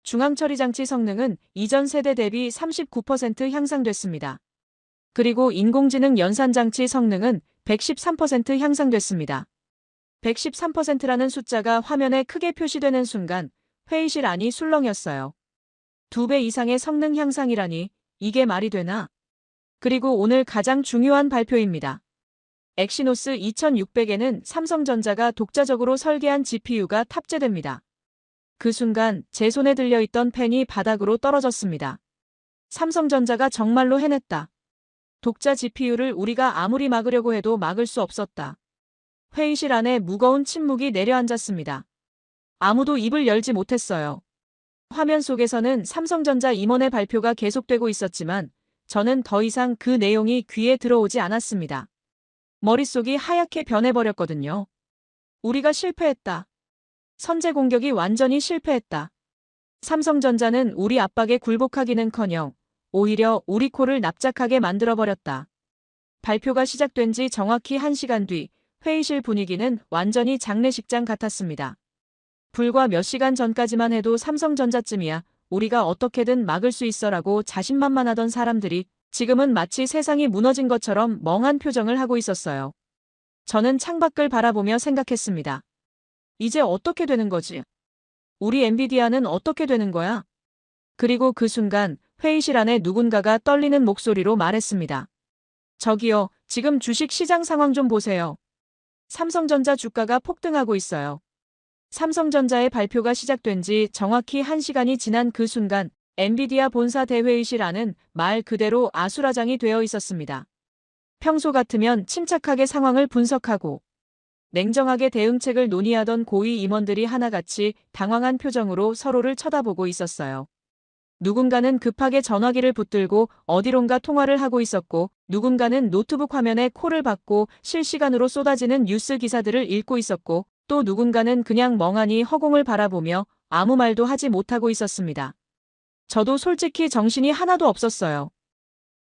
중앙처리 장치 성능은 이전 세대 대비 39% 향상됐습니다. 그리고 인공지능 연산 장치 성능은 113% 향상됐습니다. 113%라는 숫자가 화면에 크게 표시되는 순간 회의실 안이 술렁였어요. 2배 이상의 성능 향상이라니 이게 말이 되나? 그리고 오늘 가장 중요한 발표입니다. 엑시노스 2600에는 삼성전자가 독자적으로 설계한 GPU가 탑재됩니다. 그 순간 제 손에 들려있던 펜이 바닥으로 떨어졌습니다. 삼성전자가 정말로 해냈다. 독자 GPU를 우리가 아무리 막으려고 해도 막을 수 없었다. 회의실 안에 무거운 침묵이 내려앉았습니다. 아무도 입을 열지 못했어요. 화면 속에서는 삼성전자 임원의 발표가 계속되고 있었지만 저는 더 이상 그 내용이 귀에 들어오지 않았습니다. 머릿속이 하얗게 변해버렸거든요. 우리가 실패했다. 선제 공격이 완전히 실패했다. 삼성전자는 우리 압박에 굴복하기는커녕 오히려 우리 코를 납작하게 만들어버렸다. 발표가 시작된 지 정확히 1시간 뒤 회의실 분위기는 완전히 장례식장 같았습니다. 불과 몇 시간 전까지만 해도 삼성전자쯤이야 우리가 어떻게든 막을 수 있어라고 자신만만하던 사람들이 지금은 마치 세상이 무너진 것처럼 멍한 표정을 하고 있었어요. 저는 창밖을 바라보며 생각했습니다. 이제 어떻게 되는 거지? 우리 엔비디아는 어떻게 되는 거야? 그리고 그 순간 회의실 안에 누군가가 떨리는 목소리로 말했습니다. 저기요, 지금 주식 시장 상황 좀 보세요. 삼성전자 주가가 폭등하고 있어요. 삼성전자의 발표가 시작된 지 정확히 1시간이 지난 그 순간 엔비디아 본사 대회의실 안은 말 그대로 아수라장이 되어 있었습니다. 평소 같으면 침착하게 상황을 분석하고 냉정하게 대응책을 논의하던 고위 임원들이 하나같이 당황한 표정으로 서로를 쳐다보고 있었어요. 누군가는 급하게 전화기를 붙들고 어디론가 통화를 하고 있었고 누군가는 노트북 화면에 코를 박고 실시간으로 쏟아지는 뉴스 기사들을 읽고 있었고 또 누군가는 그냥 멍하니 허공을 바라보며 아무 말도 하지 못하고 있었습니다. 저도 솔직히 정신이 하나도 없었어요.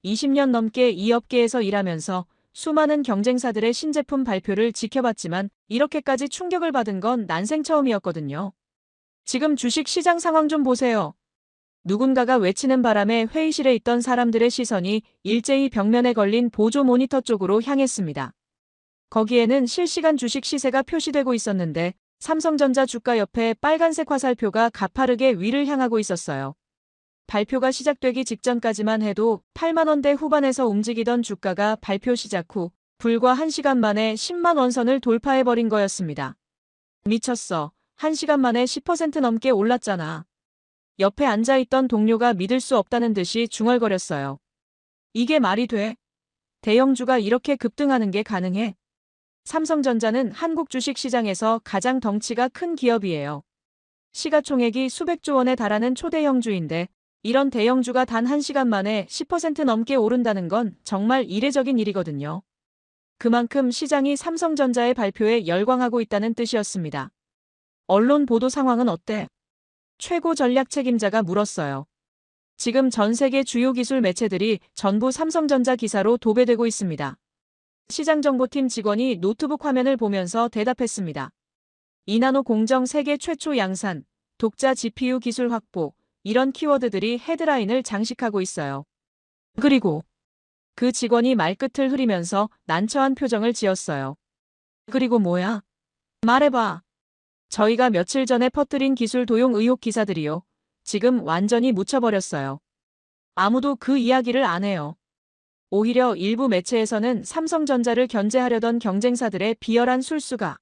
20년 넘게 이 업계에서 일하면서 수많은 경쟁사들의 신제품 발표를 지켜봤지만 이렇게까지 충격을 받은 건 난생 처음이었거든요. 지금 주식 시장 상황 좀 보세요. 누군가가 외치는 바람에 회의실에 있던 사람들의 시선이 일제히 벽면에 걸린 보조 모니터 쪽으로 향했습니다. 거기에는 실시간 주식 시세가 표시되고 있었는데 삼성전자 주가 옆에 빨간색 화살표가 가파르게 위를 향하고 있었어요. 발표가 시작되기 직전까지만 해도 8만 원대 후반에서 움직이던 주가가 발표 시작 후 불과 1시간 만에 10만 원 선을 돌파해버린 거였습니다. 미쳤어. 1시간 만에 10% 넘게 올랐잖아. 옆에 앉아있던 동료가 믿을 수 없다는 듯이 중얼거렸어요. 이게 말이 돼? 대형주가 이렇게 급등하는 게 가능해? 삼성전자는 한국 주식시장에서 가장 덩치가 큰 기업이에요. 시가총액이 수백조 원에 달하는 초대형주인데 이런 대형주가 단 1시간 만에 10% 넘게 오른다는 건 정말 이례적인 일이거든요. 그만큼 시장이 삼성전자의 발표에 열광하고 있다는 뜻이었습니다. 언론 보도 상황은 어때? 최고 전략 책임자가 물었어요. 지금 전 세계 주요 기술 매체들이 전부 삼성전자 기사로 도배되고 있습니다. 시장정보팀 직원이 노트북 화면을 보면서 대답했습니다. 2나노 공정 세계 최초 양산, 독자 GPU 기술 확보, 이런 키워드들이 헤드라인을 장식하고 있어요. 그리고 그 직원이 말끝을 흐리면서 난처한 표정을 지었어요. 그리고 뭐야? 말해봐. 저희가 며칠 전에 퍼뜨린 기술 도용 의혹 기사들이요. 지금 완전히 묻혀버렸어요. 아무도 그 이야기를 안 해요. 오히려 일부 매체에서는 삼성전자를 견제하려던 경쟁사들의 비열한 술수가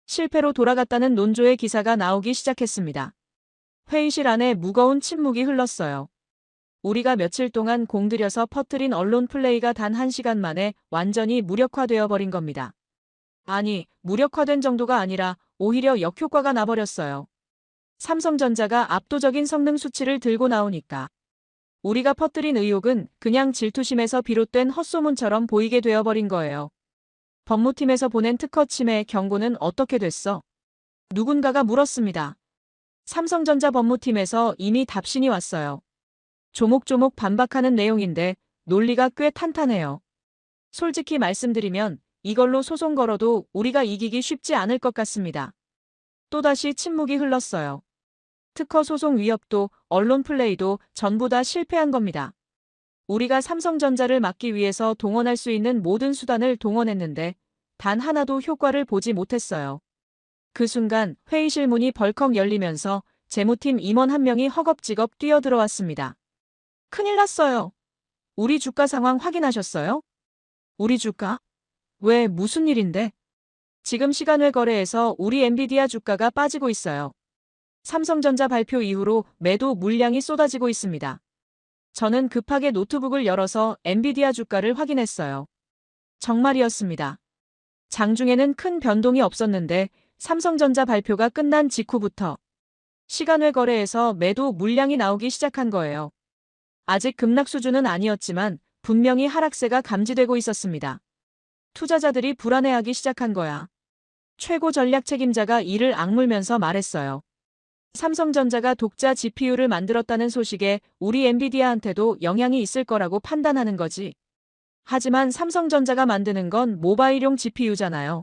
실패로 돌아갔다는 논조의 기사가 나오기 시작했습니다. 회의실 안에 무거운 침묵이 흘렀어요. 우리가 며칠 동안 공들여서 퍼뜨린 언론 플레이가 단 1시간 만에 완전히 무력화되어 버린 겁니다. 아니, 무력화된 정도가 아니라 오히려 역효과가 나버렸어요. 삼성전자가 압도적인 성능 수치를 들고 나오니까 우리가 퍼뜨린 의혹은 그냥 질투심에서 비롯된 헛소문처럼 보이게 되어버린 거예요. 법무팀에서 보낸 특허 침해 경고는 어떻게 됐어? 누군가가 물었습니다. 삼성전자 법무팀에서 이미 답신이 왔어요. 조목조목 반박하는 내용인데 논리가 꽤 탄탄해요. 솔직히 말씀드리면 이걸로 소송 걸어도 우리가 이기기 쉽지 않을 것 같습니다. 또다시 침묵이 흘렀어요. 특허 소송 위협도 언론 플레이도 전부 다 실패한 겁니다. 우리가 삼성전자를 막기 위해서 동원할 수 있는 모든 수단을 동원했는데 단 하나도 효과를 보지 못했어요. 그 순간 회의실 문이 벌컥 열리면서 재무팀 임원 한 명이 허겁지겁 뛰어들어왔습니다. 큰일 났어요. 우리 주가 상황 확인하셨어요? 우리 주가? 왜 무슨 일인데? 지금 시간외 거래에서 우리 엔비디아 주가가 빠지고 있어요. 삼성전자 발표 이후로 매도 물량이 쏟아지고 있습니다. 저는 급하게 노트북을 열어서 엔비디아 주가를 확인했어요. 정말이었습니다. 장중에는 큰 변동이 없었는데 삼성전자 발표가 끝난 직후부터 시간외 거래에서 매도 물량이 나오기 시작한 거예요. 아직 급락 수준은 아니었지만 분명히 하락세가 감지되고 있었습니다. 투자자들이 불안해하기 시작한 거야. 최고 전략 책임자가 이를 악물면서 말했어요. 삼성전자가 독자 GPU를 만들었다는 소식에 우리 엔비디아한테도 영향이 있을 거라고 판단하는 거지. 하지만 삼성전자가 만드는 건 모바일용 GPU잖아요.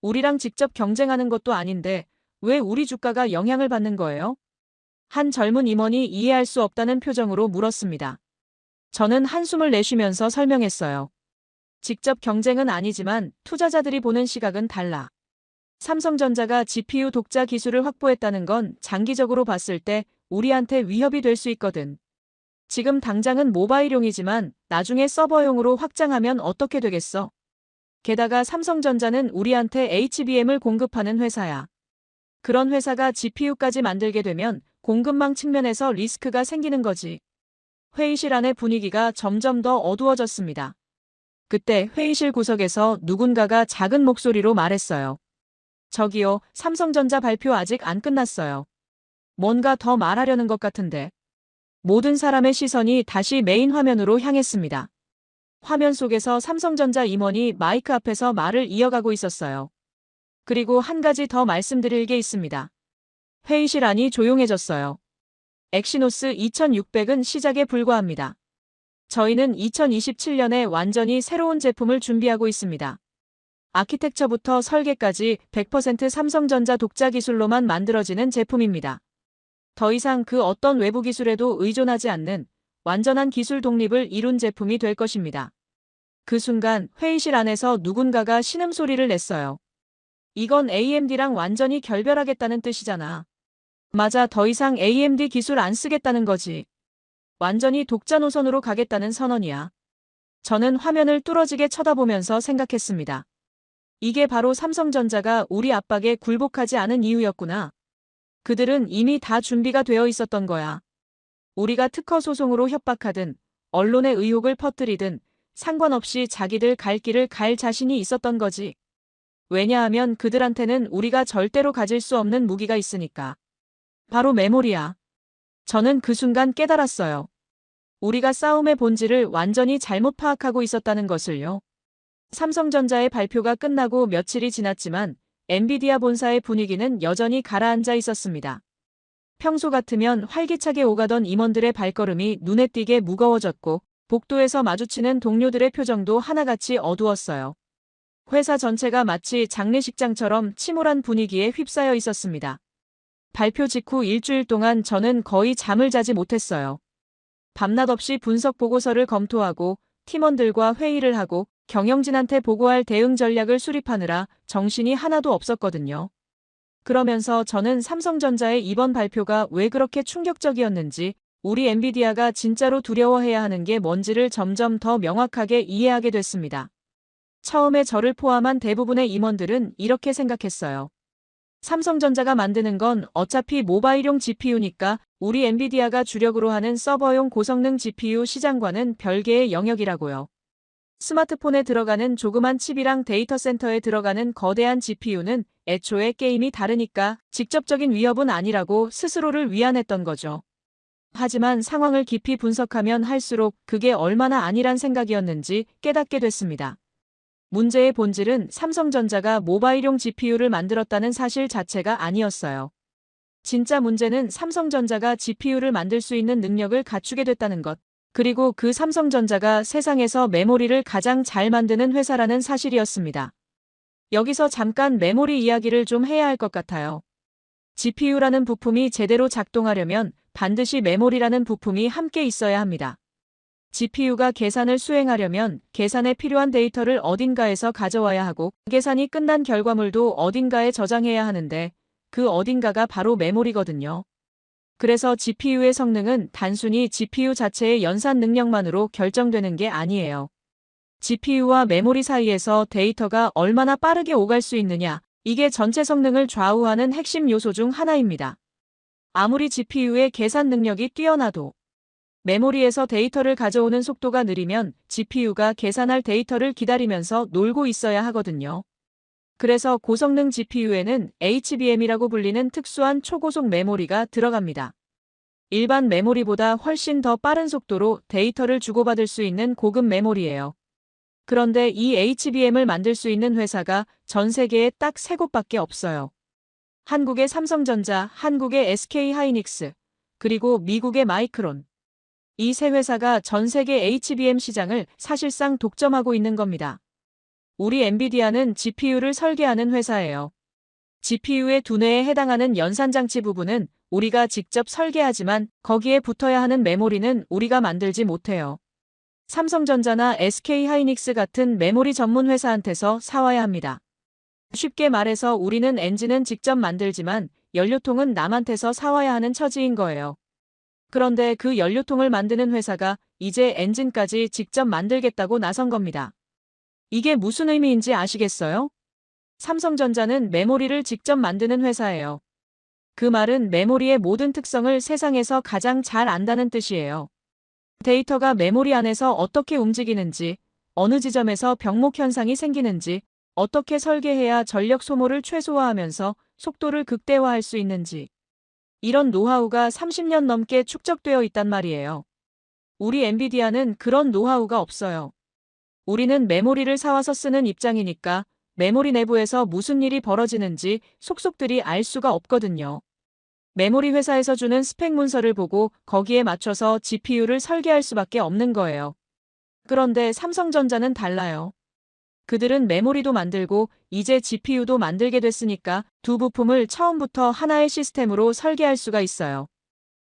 우리랑 직접 경쟁하는 것도 아닌데 왜 우리 주가가 영향을 받는 거예요? 한 젊은 임원이 이해할 수 없다는 표정으로 물었습니다. 저는 한숨을 내쉬면서 설명했어요. 직접 경쟁은 아니지만 투자자들이 보는 시각은 달라. 삼성전자가 GPU 독자 기술을 확보했다는 건 장기적으로 봤을 때 우리한테 위협이 될 수 있거든. 지금 당장은 모바일용이지만 나중에 서버용으로 확장하면 어떻게 되겠어? 게다가 삼성전자는 우리한테 HBM을 공급하는 회사야. 그런 회사가 GPU까지 만들게 되면 공급망 측면에서 리스크가 생기는 거지. 회의실 안의 분위기가 점점 더 어두워졌습니다. 그때 회의실 구석에서 누군가가 작은 목소리로 말했어요. 저기요, 삼성전자 발표 아직 안 끝났어요. 뭔가 더 말하려는 것 같은데. 모든 사람의 시선이 다시 메인 화면으로 향했습니다. 화면 속에서 삼성전자 임원이 마이크 앞에서 말을 이어가고 있었어요. 그리고 한 가지 더 말씀드릴 게 있습니다. 회의실 안이 조용해졌어요. 엑시노스 2600은 시작에 불과합니다. 저희는 2027년에 완전히 새로운 제품을 준비하고 있습니다. 아키텍처부터 설계까지 100% 삼성전자 독자 기술로만 만들어지는 제품입니다. 더 이상 그 어떤 외부 기술에도 의존하지 않는 완전한 기술 독립을 이룬 제품이 될 것입니다. 그 순간 회의실 안에서 누군가가 신음소리를 냈어요. 이건 AMD랑 완전히 결별하겠다는 뜻이잖아. 맞아, 더 이상 AMD 기술 안 쓰겠다는 거지. 완전히 독자 노선으로 가겠다는 선언이야. 저는 화면을 뚫어지게 쳐다보면서 생각했습니다. 이게 바로 삼성전자가 우리 압박에 굴복하지 않은 이유였구나. 그들은 이미 다 준비가 되어 있었던 거야. 우리가 특허 소송으로 협박하든 언론의 의혹을 퍼뜨리든 상관없이 자기들 갈 길을 갈 자신이 있었던 거지. 왜냐하면 그들한테는 우리가 절대로 가질 수 없는 무기가 있으니까. 바로 메모리야. 저는 그 순간 깨달았어요. 우리가 싸움의 본질을 완전히 잘못 파악하고 있었다는 것을요. 삼성전자의 발표가 끝나고 며칠이 지났지만 엔비디아 본사의 분위기는 여전히 가라앉아 있었습니다. 평소 같으면 활기차게 오가던 임원들의 발걸음이 눈에 띄게 무거워졌고 복도에서 마주치는 동료들의 표정도 하나같이 어두웠어요. 회사 전체가 마치 장례식장처럼 침울한 분위기에 휩싸여 있었습니다. 발표 직후 일주일 동안 저는 거의 잠을 자지 못했어요. 밤낮 없이 분석 보고서를 검토하고 팀원들과 회의를 하고 경영진한테 보고할 대응 전략을 수립하느라 정신이 하나도 없었거든요. 그러면서 저는 삼성전자의 이번 발표가 왜 그렇게 충격적이었는지, 우리 엔비디아가 진짜로 두려워해야 하는 게 뭔지를 점점 더 명확하게 이해하게 됐습니다. 처음에 저를 포함한 대부분의 임원들은 이렇게 생각했어요. 삼성전자가 만드는 건 어차피 모바일용 GPU니까 우리 엔비디아가 주력으로 하는 서버용 고성능 GPU 시장과는 별개의 영역이라고요. 스마트폰에 들어가는 조그만 칩이랑 데이터 센터에 들어가는 거대한 GPU는 애초에 게임이 다르니까 직접적인 위협은 아니라고 스스로를 위안했던 거죠. 하지만 상황을 깊이 분석하면 할수록 그게 얼마나 아니란 생각이었는지 깨닫게 됐습니다. 문제의 본질은 삼성전자가 모바일용 GPU를 만들었다는 사실 자체가 아니었어요. 진짜 문제는 삼성전자가 GPU를 만들 수 있는 능력을 갖추게 됐다는 것, 그리고 그 삼성전자가 세상에서 메모리를 가장 잘 만드는 회사라는 사실이었습니다. 여기서 잠깐 메모리 이야기를 좀 해야 할 것 같아요. GPU라는 부품이 제대로 작동하려면 반드시 메모리라는 부품이 함께 있어야 합니다. GPU가 계산을 수행하려면 계산에 필요한 데이터를 어딘가에서 가져와야 하고 계산이 끝난 결과물도 어딘가에 저장해야 하는데 그 어딘가가 바로 메모리거든요. 그래서 GPU의 성능은 단순히 GPU 자체의 연산 능력만으로 결정되는 게 아니에요. GPU와 메모리 사이에서 데이터가 얼마나 빠르게 오갈 수 있느냐, 이게 전체 성능을 좌우하는 핵심 요소 중 하나입니다. 아무리 GPU의 계산 능력이 뛰어나도 메모리에서 데이터를 가져오는 속도가 느리면 GPU가 계산할 데이터를 기다리면서 놀고 있어야 하거든요. 그래서 고성능 GPU에는 HBM이라고 불리는 특수한 초고속 메모리가 들어갑니다. 일반 메모리보다 훨씬 더 빠른 속도로 데이터를 주고받을 수 있는 고급 메모리예요. 그런데 이 HBM을 만들 수 있는 회사가 전 세계에 딱 3곳밖에 없어요. 한국의 삼성전자, 한국의 SK하이닉스, 그리고 미국의 마이크론. 이 세 회사가 전 세계 HBM 시장을 사실상 독점하고 있는 겁니다. 우리 엔비디아는 GPU를 설계하는 회사예요. GPU의 두뇌에 해당하는 연산장치 부분은 우리가 직접 설계하지만 거기에 붙어야 하는 메모리는 우리가 만들지 못해요. 삼성전자나 SK하이닉스 같은 메모리 전문 회사한테서 사와야 합니다. 쉽게 말해서 우리는 엔진은 직접 만들지만 연료통은 남한테서 사와야 하는 처지인 거예요. 그런데 그 연료통을 만드는 회사가 이제 엔진까지 직접 만들겠다고 나선 겁니다. 이게 무슨 의미인지 아시겠어요? 삼성전자는 메모리를 직접 만드는 회사예요. 그 말은 메모리의 모든 특성을 세상에서 가장 잘 안다는 뜻이에요. 데이터가 메모리 안에서 어떻게 움직이는지, 어느 지점에서 병목 현상이 생기는지, 어떻게 설계해야 전력 소모를 최소화하면서 속도를 극대화할 수 있는지. 이런 노하우가 30년 넘게 축적되어 있단 말이에요. 우리 엔비디아는 그런 노하우가 없어요. 우리는 메모리를 사와서 쓰는 입장이니까 메모리 내부에서 무슨 일이 벌어지는지 속속들이 알 수가 없거든요. 메모리 회사에서 주는 스펙 문서를 보고 거기에 맞춰서 GPU를 설계할 수밖에 없는 거예요. 그런데 삼성전자는 달라요. 그들은 메모리도 만들고 이제 GPU도 만들게 됐으니까 두 부품을 처음부터 하나의 시스템으로 설계할 수가 있어요.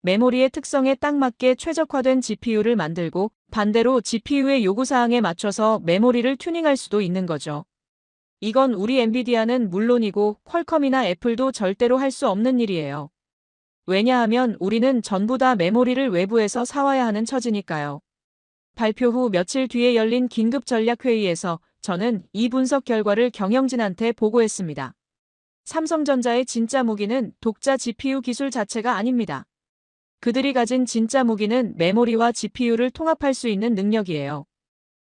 메모리의 특성에 딱 맞게 최적화된 GPU를 만들고 반대로 GPU의 요구사항에 맞춰서 메모리를 튜닝할 수도 있는 거죠. 이건 우리 엔비디아는 물론이고 퀄컴이나 애플도 절대로 할 수 없는 일이에요. 왜냐하면 우리는 전부 다 메모리를 외부에서 사와야 하는 처지니까요. 발표 후 며칠 뒤에 열린 긴급 전략회의에서 저는 이 분석 결과를 경영진한테 보고했습니다. 삼성전자의 진짜 무기는 독자 GPU 기술 자체가 아닙니다. 그들이 가진 진짜 무기는 메모리와 GPU를 통합할 수 있는 능력이에요.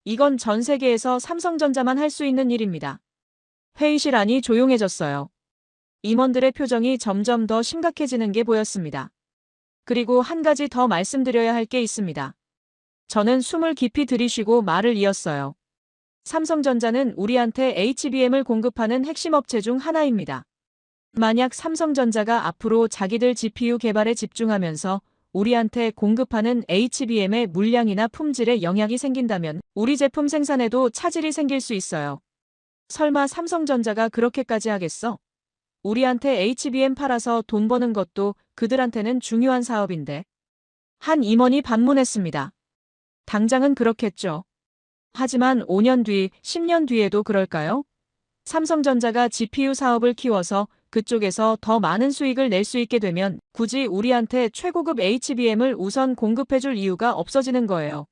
이건 전 세계에서 삼성전자만 할 수 있는 일입니다. 회의실 안이 조용해졌어요. 임원들의 표정이 점점 더 심각해지는 게 보였습니다. 그리고 한 가지 더 말씀드려야 할 게 있습니다. 저는 숨을 깊이 들이쉬고 말을 이었어요. 삼성전자는 우리한테 HBM을 공급하는 핵심 업체 중 하나입니다. 만약 삼성전자가 앞으로 자기들 GPU 개발에 집중하면서 우리한테 공급하는 HBM의 물량이나 품질에 영향이 생긴다면 우리 제품 생산에도 차질이 생길 수 있어요. 설마 삼성전자가 그렇게까지 하겠어? 우리한테 HBM 팔아서 돈 버는 것도 그들한테는 중요한 사업인데. 한 임원이 반문했습니다. 당장은 그렇겠죠. 하지만 5년 뒤, 10년 뒤에도 그럴까요? 삼성전자가 GPU 사업을 키워서 그쪽에서 더 많은 수익을 낼 수 있게 되면 굳이 우리한테 최고급 HBM을 우선 공급해줄 이유가 없어지는 거예요.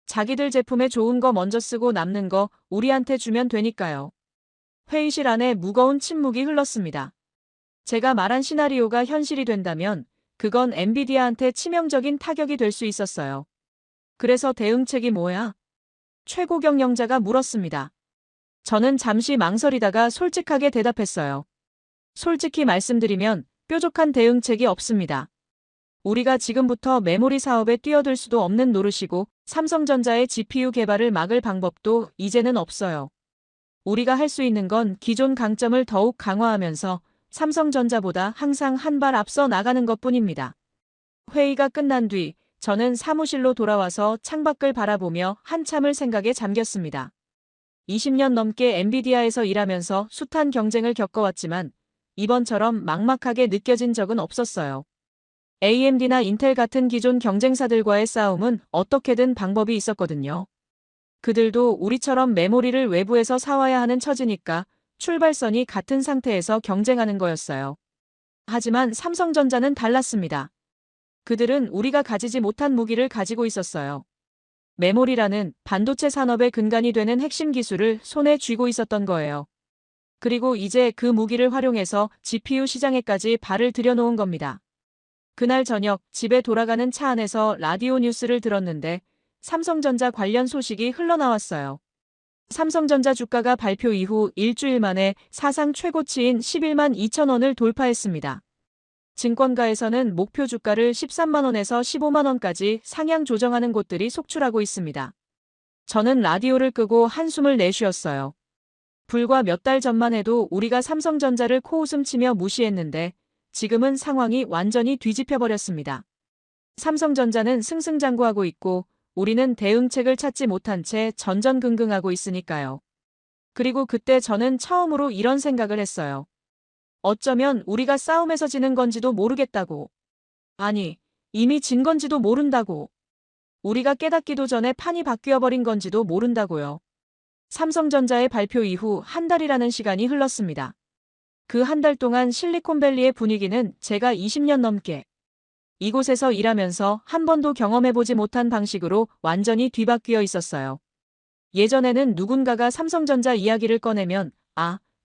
자기들 제품에 좋은 거 먼저 쓰고 남는 거 우리한테 주면 되니까요. 회의실 안에 무거운 침묵이 흘렀습니다. 제가 말한 시나리오가 현실이 된다면 그건 엔비디아한테 치명적인 타격이 될 수 있었어요. 그래서 대응책이 뭐야? 최고 경영자가 물었습니다. 저는 잠시 망설이다가 솔직하게 대답했어요. 솔직히 말씀드리면 뾰족한 대응책이 없습니다. 우리가 지금부터 메모리 사업에 뛰어들 수도 없는 노릇이고 삼성전자의 GPU 개발을 막을 방법도 이제는 없어요. 우리가 할 수 있는 건 기존 강점을 더욱 강화하면서 삼성전자보다 항상 한 발 앞서 나가는 것뿐입니다. 회의가 끝난 뒤 저는 사무실로 돌아와서 창밖을 바라보며 한참을 생각에 잠겼습니다. 20년 넘게 엔비디아에서 일하면서 숱한 경쟁을 겪어왔지만 이번처럼 막막하게 느껴진 적은 없었어요. AMD나 인텔 같은 기존 경쟁사들과의 싸움은 어떻게든 방법이 있었거든요. 그들도 우리처럼 메모리를 외부에서 사와야 하는 처지니까 출발선이 같은 상태에서 경쟁하는 거였어요. 하지만 삼성전자는 달랐습니다. 그들은 우리가 가지지 못한 무기를 가지고 있었어요. 메모리라는 반도체 산업의 근간이 되는 핵심 기술을 손에 쥐고 있었던 거예요. 그리고 이제 그 무기를 활용해서 GPU 시장에까지 발을 들여놓은 겁니다. 그날 저녁 집에 돌아가는 차 안에서 라디오 뉴스를 들었는데 삼성전자 관련 소식이 흘러나왔어요. 삼성전자 주가가 발표 이후 일주일 만에 사상 최고치인 11만 2천 원을 돌파했습니다. 증권가에서는 목표 주가를 13만 원에서 15만 원까지 상향 조정하는 곳들이 속출하고 있습니다. 저는 라디오를 끄고 한숨을 내쉬었어요. 불과 몇 달 전만 해도 우리가 삼성전자를 코웃음치며 무시했는데 지금은 상황이 완전히 뒤집혀버렸습니다. 삼성전자는 승승장구하고 있고 우리는 대응책을 찾지 못한 채 전전긍긍하고 있으니까요. 그리고 그때 저는 처음으로 이런 생각을 했어요. 어쩌면 우리가 싸움에서 지는 건지도 모르겠다고. 아니, 이미 진 건지도 모른다고. 우리가 깨닫기도 전에 판이 바뀌어버린 건지도 모른다고요. 삼성전자의 발표 이후 한 달이라는 시간이 흘렀습니다. 그 한 달 동안 실리콘밸리의 분위기는 제가 20년 넘게 이곳에서 일하면서 한 번도 경험해보지 못한 방식으로 완전히 뒤바뀌어 있었어요. 예전에는 누군가가 삼성전자 이야기를 꺼내면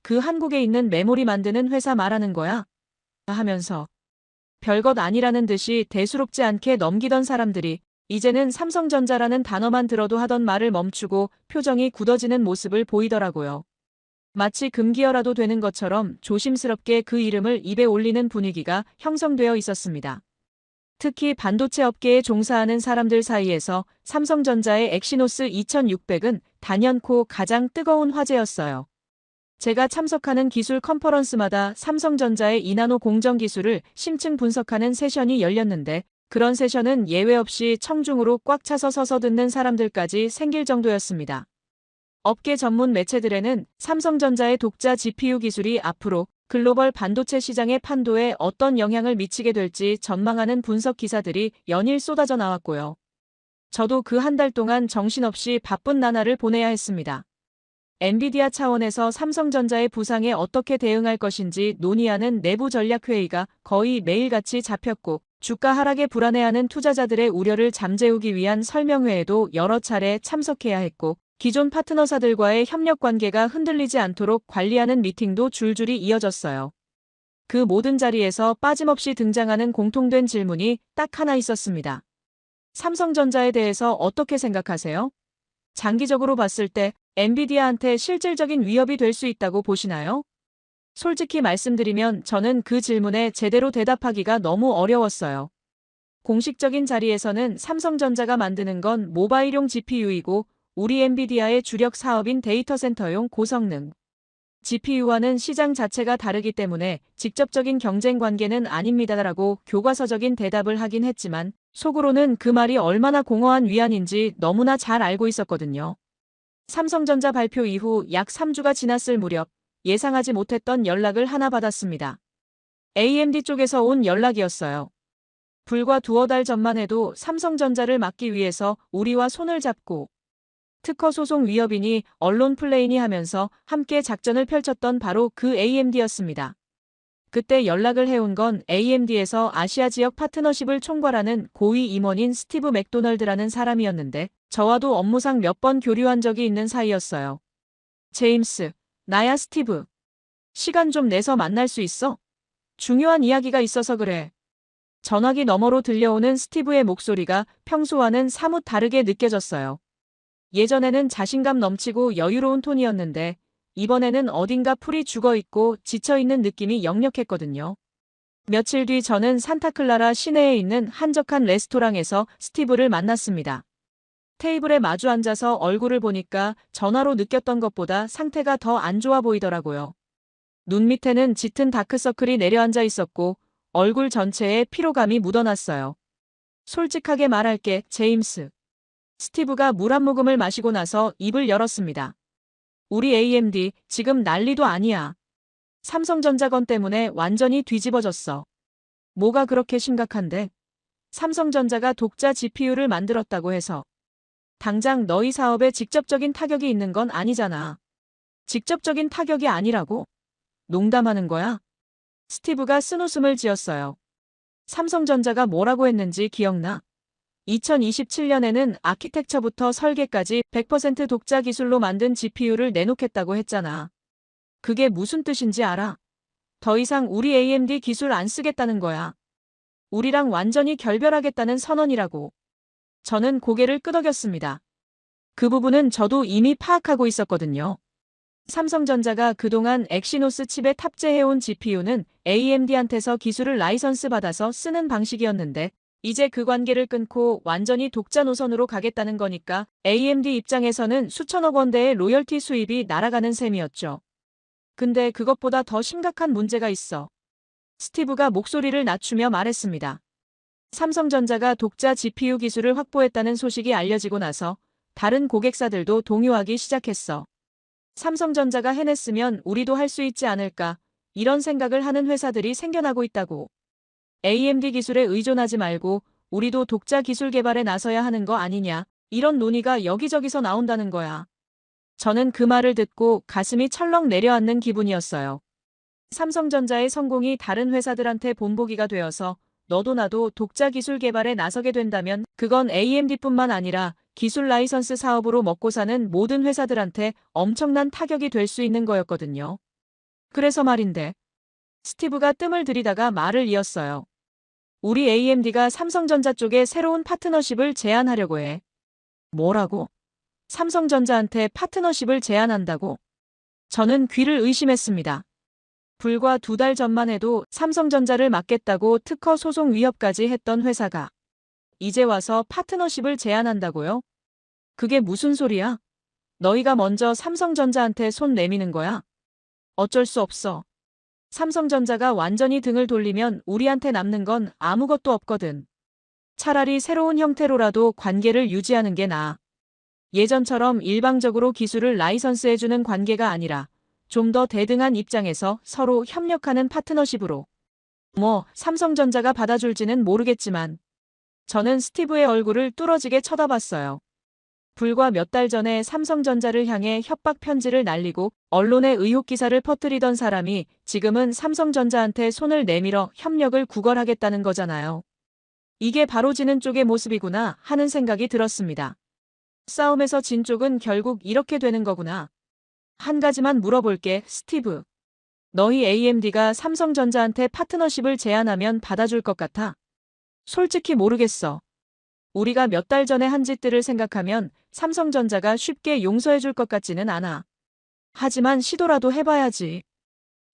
그 한국에 있는 메모리 만드는 회사 말하는 거야? 하면서 별것 아니라는 듯이 대수롭지 않게 넘기던 사람들이 이제는 삼성전자라는 단어만 들어도 하던 말을 멈추고 표정이 굳어지는 모습을 보이더라고요. 마치 금기어라도 되는 것처럼 조심스럽게 그 이름을 입에 올리는 분위기가 형성되어 있었습니다. 특히 반도체 업계에 종사하는 사람들 사이에서 삼성전자의 엑시노스 2600은 단연코 가장 뜨거운 화제였어요. 제가 참석하는 기술 컨퍼런스마다 삼성전자의 이나노 공정 기술을 심층 분석하는 세션이 열렸는데 그런 세션은 예외 없이 청중으로 꽉 차서 서서 듣는 사람들까지 생길 정도였습니다. 업계 전문 매체들에는 삼성전자의 독자 GPU 기술이 앞으로 글로벌 반도체 시장의 판도에 어떤 영향을 미치게 될지 전망하는 분석 기사들이 연일 쏟아져 나왔고요. 저도 그 한 달 동안 정신없이 바쁜 나날을 보내야 했습니다. 엔비디아 차원에서 삼성전자의 부상에 어떻게 대응할 것인지 논의하는 내부 전략 회의가 거의 매일같이 잡혔고, 주가 하락에 불안해하는 투자자들의 우려를 잠재우기 위한 설명회에도 여러 차례 참석해야 했고, 기존 파트너사들과의 협력 관계가 흔들리지 않도록 관리하는 미팅도 줄줄이 이어졌어요. 그 모든 자리에서 빠짐없이 등장하는 공통된 질문이 딱 하나 있었습니다. 삼성전자에 대해서 어떻게 생각하세요? 장기적으로 봤을 때 엔비디아한테 실질적인 위협이 될 수 있다고 보시나요? 솔직히 말씀드리면 저는 그 질문에 제대로 대답하기가 너무 어려웠어요. 공식적인 자리에서는 삼성전자가 만드는 건 모바일용 GPU이고 우리 엔비디아의 주력 사업인 데이터 센터용 고성능 GPU와는 시장 자체가 다르기 때문에 직접적인 경쟁 관계는 아닙니다라고 교과서적인 대답을 하긴 했지만 속으로는 그 말이 얼마나 공허한 위안인지 너무나 잘 알고 있었거든요. 삼성전자 발표 이후 약 3주가 지났을 무렵 예상하지 못했던 연락을 하나 받았습니다. AMD 쪽에서 온 연락이었어요. 불과 두어 달 전만 해도 삼성전자를 막기 위해서 우리와 손을 잡고 특허 소송 위협이니 언론 플레이니 하면서 함께 작전을 펼쳤던 바로 그 AMD였습니다. 그때 연락을 해온 건 AMD에서 아시아 지역 파트너십을 총괄하는 고위 임원인 스티브 맥도널드라는 사람이었는데 저와도 업무상 몇 번 교류한 적이 있는 사이였어요. 제임스, 나야 스티브. 시간 좀 내서 만날 수 있어? 중요한 이야기가 있어서 그래. 전화기 너머로 들려오는 스티브의 목소리가 평소와는 사뭇 다르게 느껴졌어요. 예전에는 자신감 넘치고 여유로운 톤이었는데 이번에는 어딘가 풀이 죽어있고 지쳐있는 느낌이 역력했거든요. 며칠 뒤 저는 산타클라라 시내에 있는 한적한 레스토랑에서 스티브를 만났습니다. 테이블에 마주 앉아서 얼굴을 보니까 전화로 느꼈던 것보다 상태가 더 안 좋아 보이더라고요. 눈 밑에는 짙은 다크서클이 내려앉아 있었고 얼굴 전체에 피로감이 묻어났어요. 솔직하게 말할게, 제임스. 스티브가 물 한 모금을 마시고 나서 입을 열었습니다. 우리 AMD 지금 난리도 아니야. 삼성전자 건 때문에 완전히 뒤집어졌어. 뭐가 그렇게 심각한데? 삼성전자가 독자 GPU를 만들었다고 해서 당장 너희 사업에 직접적인 타격이 있는 건 아니잖아. 직접적인 타격이 아니라고? 농담하는 거야? 스티브가 쓴웃음을 지었어요. 삼성전자가 뭐라고 했는지 기억나? 2027년에는 아키텍처부터 설계까지 100% 독자 기술로 만든 GPU를 내놓겠다고 했잖아. 그게 무슨 뜻인지 알아? 더 이상 우리 AMD 기술 안 쓰겠다는 거야. 우리랑 완전히 결별하겠다는 선언이라고. 저는 고개를 끄덕였습니다. 그 부분은 저도 이미 파악하고 있었거든요. 삼성전자가 그동안 엑시노스 칩에 탑재해온 GPU는 AMD한테서 기술을 라이선스 받아서 쓰는 방식이었는데 이제 그 관계를 끊고 완전히 독자 노선으로 가겠다는 거니까 AMD 입장에서는 수천억 원대의 로열티 수입이 날아가는 셈이었죠. 근데 그것보다 더 심각한 문제가 있어. 스티브가 목소리를 낮추며 말했습니다. 삼성전자가 독자 GPU 기술을 확보했다는 소식이 알려지고 나서 다른 고객사들도 동요하기 시작했어. 삼성전자가 해냈으면 우리도 할 수 있지 않을까, 이런 생각을 하는 회사들이 생겨나고 있다고. AMD 기술에 의존하지 말고 우리도 독자 기술 개발에 나서야 하는 거 아니냐, 이런 논의가 여기저기서 나온다는 거야. 저는 그 말을 듣고 가슴이 철렁 내려앉는 기분이었어요. 삼성전자의 성공이 다른 회사들한테 본보기가 되어서 너도 나도 독자 기술 개발에 나서게 된다면 그건 AMD뿐만 아니라 기술 라이선스 사업으로 먹고 사는 모든 회사들한테 엄청난 타격이 될 수 있는 거였거든요. 그래서 말인데. 스티브가 뜸을 들이다가 말을 이었어요. 우리 AMD가 삼성전자 쪽에 새로운 파트너십을 제안하려고 해. 뭐라고? 삼성전자한테 파트너십을 제안한다고? 저는 귀를 의심했습니다. 불과 2달 전만 해도 삼성전자를 막겠다고 특허 소송 위협까지 했던 회사가 이제 와서 파트너십을 제안한다고요? 그게 무슨 소리야? 너희가 먼저 삼성전자한테 손 내미는 거야? 어쩔 수 없어. 삼성전자가 완전히 등을 돌리면 우리한테 남는 건 아무것도 없거든. 차라리 새로운 형태로라도 관계를 유지하는 게 나아. 예전처럼 일방적으로 기술을 라이선스해주는 관계가 아니라 좀 더 대등한 입장에서 서로 협력하는 파트너십으로. 삼성전자가 받아줄지는 모르겠지만 저는 스티브의 얼굴을 뚫어지게 쳐다봤어요. 불과 몇 달 전에 삼성전자를 향해 협박 편지를 날리고 언론에 의혹 기사를 퍼뜨리던 사람이 지금은 삼성전자한테 손을 내밀어 협력을 구걸하겠다는 거잖아요. 이게 바로 지는 쪽의 모습이구나 하는 생각이 들었습니다. 싸움에서 진 쪽은 결국 이렇게 되는 거구나. 한 가지만 물어볼게, 스티브. 너희 AMD가 삼성전자한테 파트너십을 제안하면 받아줄 것 같아? 솔직히 모르겠어. 우리가 몇 달 전에 한 짓들을 생각하면 삼성전자가 쉽게 용서해줄 것 같지는 않아. 하지만 시도라도 해봐야지.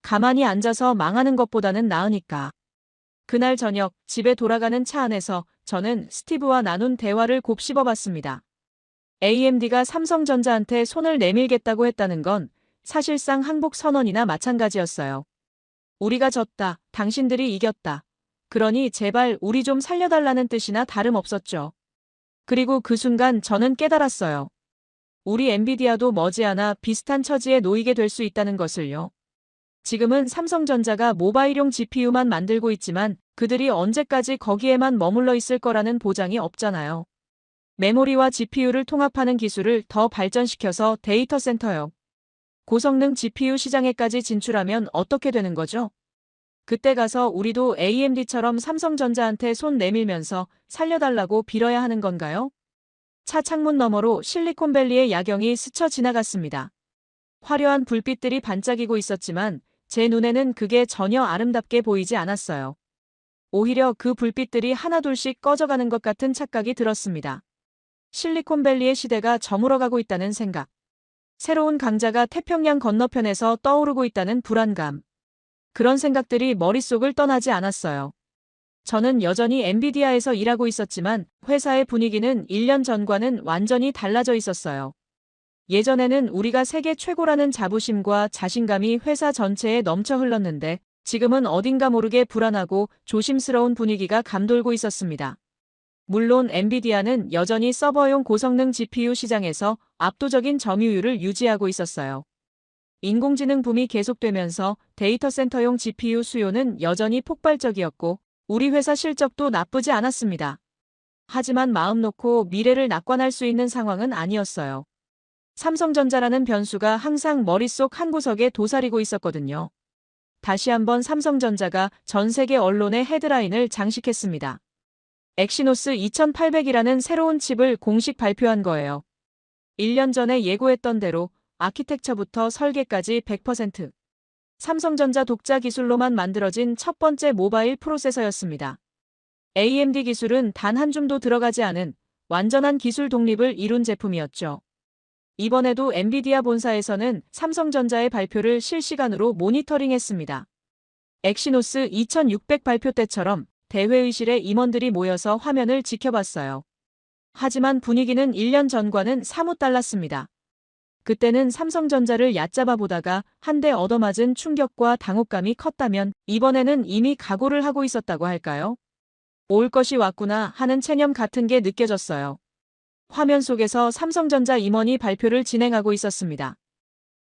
가만히 앉아서 망하는 것보다는 나으니까. 그날 저녁 집에 돌아가는 차 안에서 저는 스티브와 나눈 대화를 곱씹어봤습니다. AMD가 삼성전자한테 손을 내밀겠다고 했다는 건 사실상 항복 선언이나 마찬가지였어요. 우리가 졌다, 당신들이 이겼다. 그러니 제발 우리 좀 살려달라는 뜻이나 다름없었죠. 그리고 그 순간 저는 깨달았어요. 우리 엔비디아도 머지않아 비슷한 처지에 놓이게 될 수 있다는 것을요. 지금은 삼성전자가 모바일용 GPU만 만들고 있지만 그들이 언제까지 거기에만 머물러 있을 거라는 보장이 없잖아요. 메모리와 GPU를 통합하는 기술을 더 발전시켜서 데이터 센터형 고성능 GPU 시장에까지 진출하면 어떻게 되는 거죠? 그때 가서 우리도 AMD처럼 삼성전자한테 손 내밀면서 살려달라고 빌어야 하는 건가요? 차 창문 너머로 실리콘밸리의 야경이 스쳐 지나갔습니다. 화려한 불빛들이 반짝이고 있었지만 제 눈에는 그게 전혀 아름답게 보이지 않았어요. 오히려 그 불빛들이 하나둘씩 꺼져가는 것 같은 착각이 들었습니다. 실리콘밸리의 시대가 저물어가고 있다는 생각. 새로운 강자가 태평양 건너편에서 떠오르고 있다는 불안감. 그런 생각들이 머릿속을 떠나지 않았어요. 저는 여전히 엔비디아에서 일하고 있었지만 회사의 분위기는 1년 전과는 완전히 달라져 있었어요. 예전에는 우리가 세계 최고라는 자부심과 자신감이 회사 전체에 넘쳐 흘렀는데 지금은 어딘가 모르게 불안하고 조심스러운 분위기가 감돌고 있었습니다. 물론 엔비디아는 여전히 서버용 고성능 GPU 시장에서 압도적인 점유율을 유지하고 있었어요. 인공지능 붐이 계속되면서 데이터 센터용 GPU 수요는 여전히 폭발적이었고 우리 회사 실적도 나쁘지 않았습니다. 하지만 마음 놓고 미래를 낙관할 수 있는 상황은 아니었어요. 삼성전자라는 변수가 항상 머릿속 한 구석에 도사리고 있었거든요. 다시 한번 삼성전자가 전 세계 언론의 헤드라인을 장식했습니다. 엑시노스 2800이라는 새로운 칩을 공식 발표한 거예요. 1년 전에 예고했던 대로 아키텍처부터 설계까지 100% 삼성전자 독자 기술로만 만들어진 첫 번째 모바일 프로세서였습니다. AMD 기술은 단 한 줌도 들어가지 않은 완전한 기술 독립을 이룬 제품이었죠. 이번에도 엔비디아 본사에서는 삼성전자의 발표를 실시간으로 모니터링했습니다. 엑시노스 2600 발표 때처럼 대회의실에 임원들이 모여서 화면을 지켜봤어요. 하지만 분위기는 1년 전과는 사뭇 달랐습니다. 그때는 삼성전자를 얕잡아 보다가 한 대 얻어맞은 충격과 당혹감이 컸다면 이번에는 이미 각오를 하고 있었다고 할까요? 올 것이 왔구나 하는 체념 같은 게 느껴졌어요. 화면 속에서 삼성전자 임원이 발표를 진행하고 있었습니다.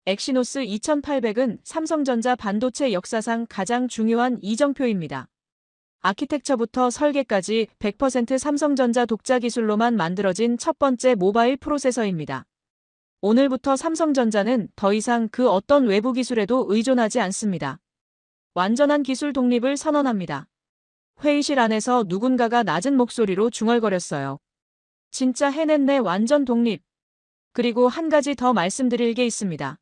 엑시노스 2800은 삼성전자 반도체 역사상 가장 중요한 이정표입니다. 아키텍처부터 설계까지 100% 삼성전자 독자 기술로만 만들어진 첫 번째 모바일 프로세서입니다. 오늘부터 삼성전자는 더 이상 그 어떤 외부 기술에도 의존하지 않습니다. 완전한 기술 독립을 선언합니다. 회의실 안에서 누군가가 낮은 목소리로 중얼거렸어요. 진짜 해냈네, 완전 독립. 그리고 한 가지 더 말씀드릴 게 있습니다.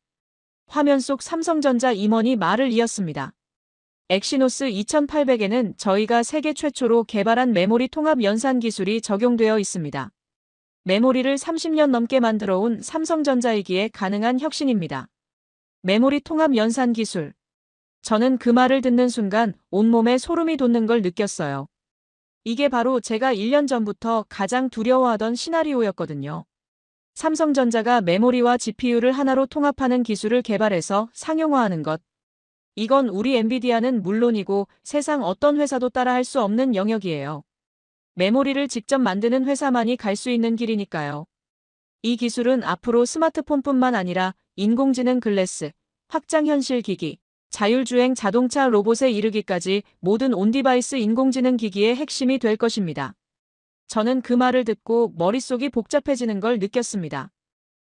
화면 속 삼성전자 임원이 말을 이었습니다. 엑시노스 2800에는 저희가 세계 최초로 개발한 메모리 통합 연산 기술이 적용되어 있습니다. 메모리를 30년 넘게 만들어온 삼성전자이기에 가능한 혁신입니다. 메모리 통합 연산 기술. 저는 그 말을 듣는 순간 온몸에 소름이 돋는 걸 느꼈어요. 이게 바로 제가 1년 전부터 가장 두려워하던 시나리오였거든요. 삼성전자가 메모리와 GPU를 하나로 통합하는 기술을 개발해서 상용화하는 것. 이건 우리 엔비디아는 물론이고 세상 어떤 회사도 따라할 수 없는 영역이에요. 메모리를 직접 만드는 회사만이 갈 수 있는 길이니까요. 이 기술은 앞으로 스마트폰뿐만 아니라 인공지능 글래스, 확장현실 기기, 자율주행 자동차 로봇에 이르기까지 모든 온디바이스 인공지능 기기의 핵심이 될 것입니다. 저는 그 말을 듣고 머릿속이 복잡해지는 걸 느꼈습니다.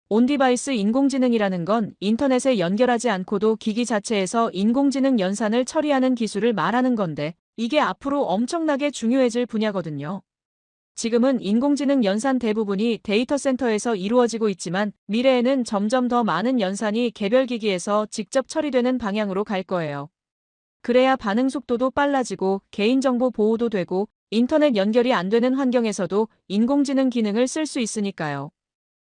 온디바이스 인공지능이라는 건 인터넷에 연결하지 않고도 기기 자체에서 인공지능 연산을 처리하는 기술을 말하는 건데 이게 앞으로 엄청나게 중요해질 분야거든요. 지금은 인공지능 연산 대부분이 데이터 센터에서 이루어지고 있지만 미래에는 점점 더 많은 연산이 개별 기기에서 직접 처리되는 방향으로 갈 거예요. 그래야 반응 속도도 빨라지고 개인정보 보호도 되고 인터넷 연결이 안 되는 환경에서도 인공지능 기능을 쓸 수 있으니까요.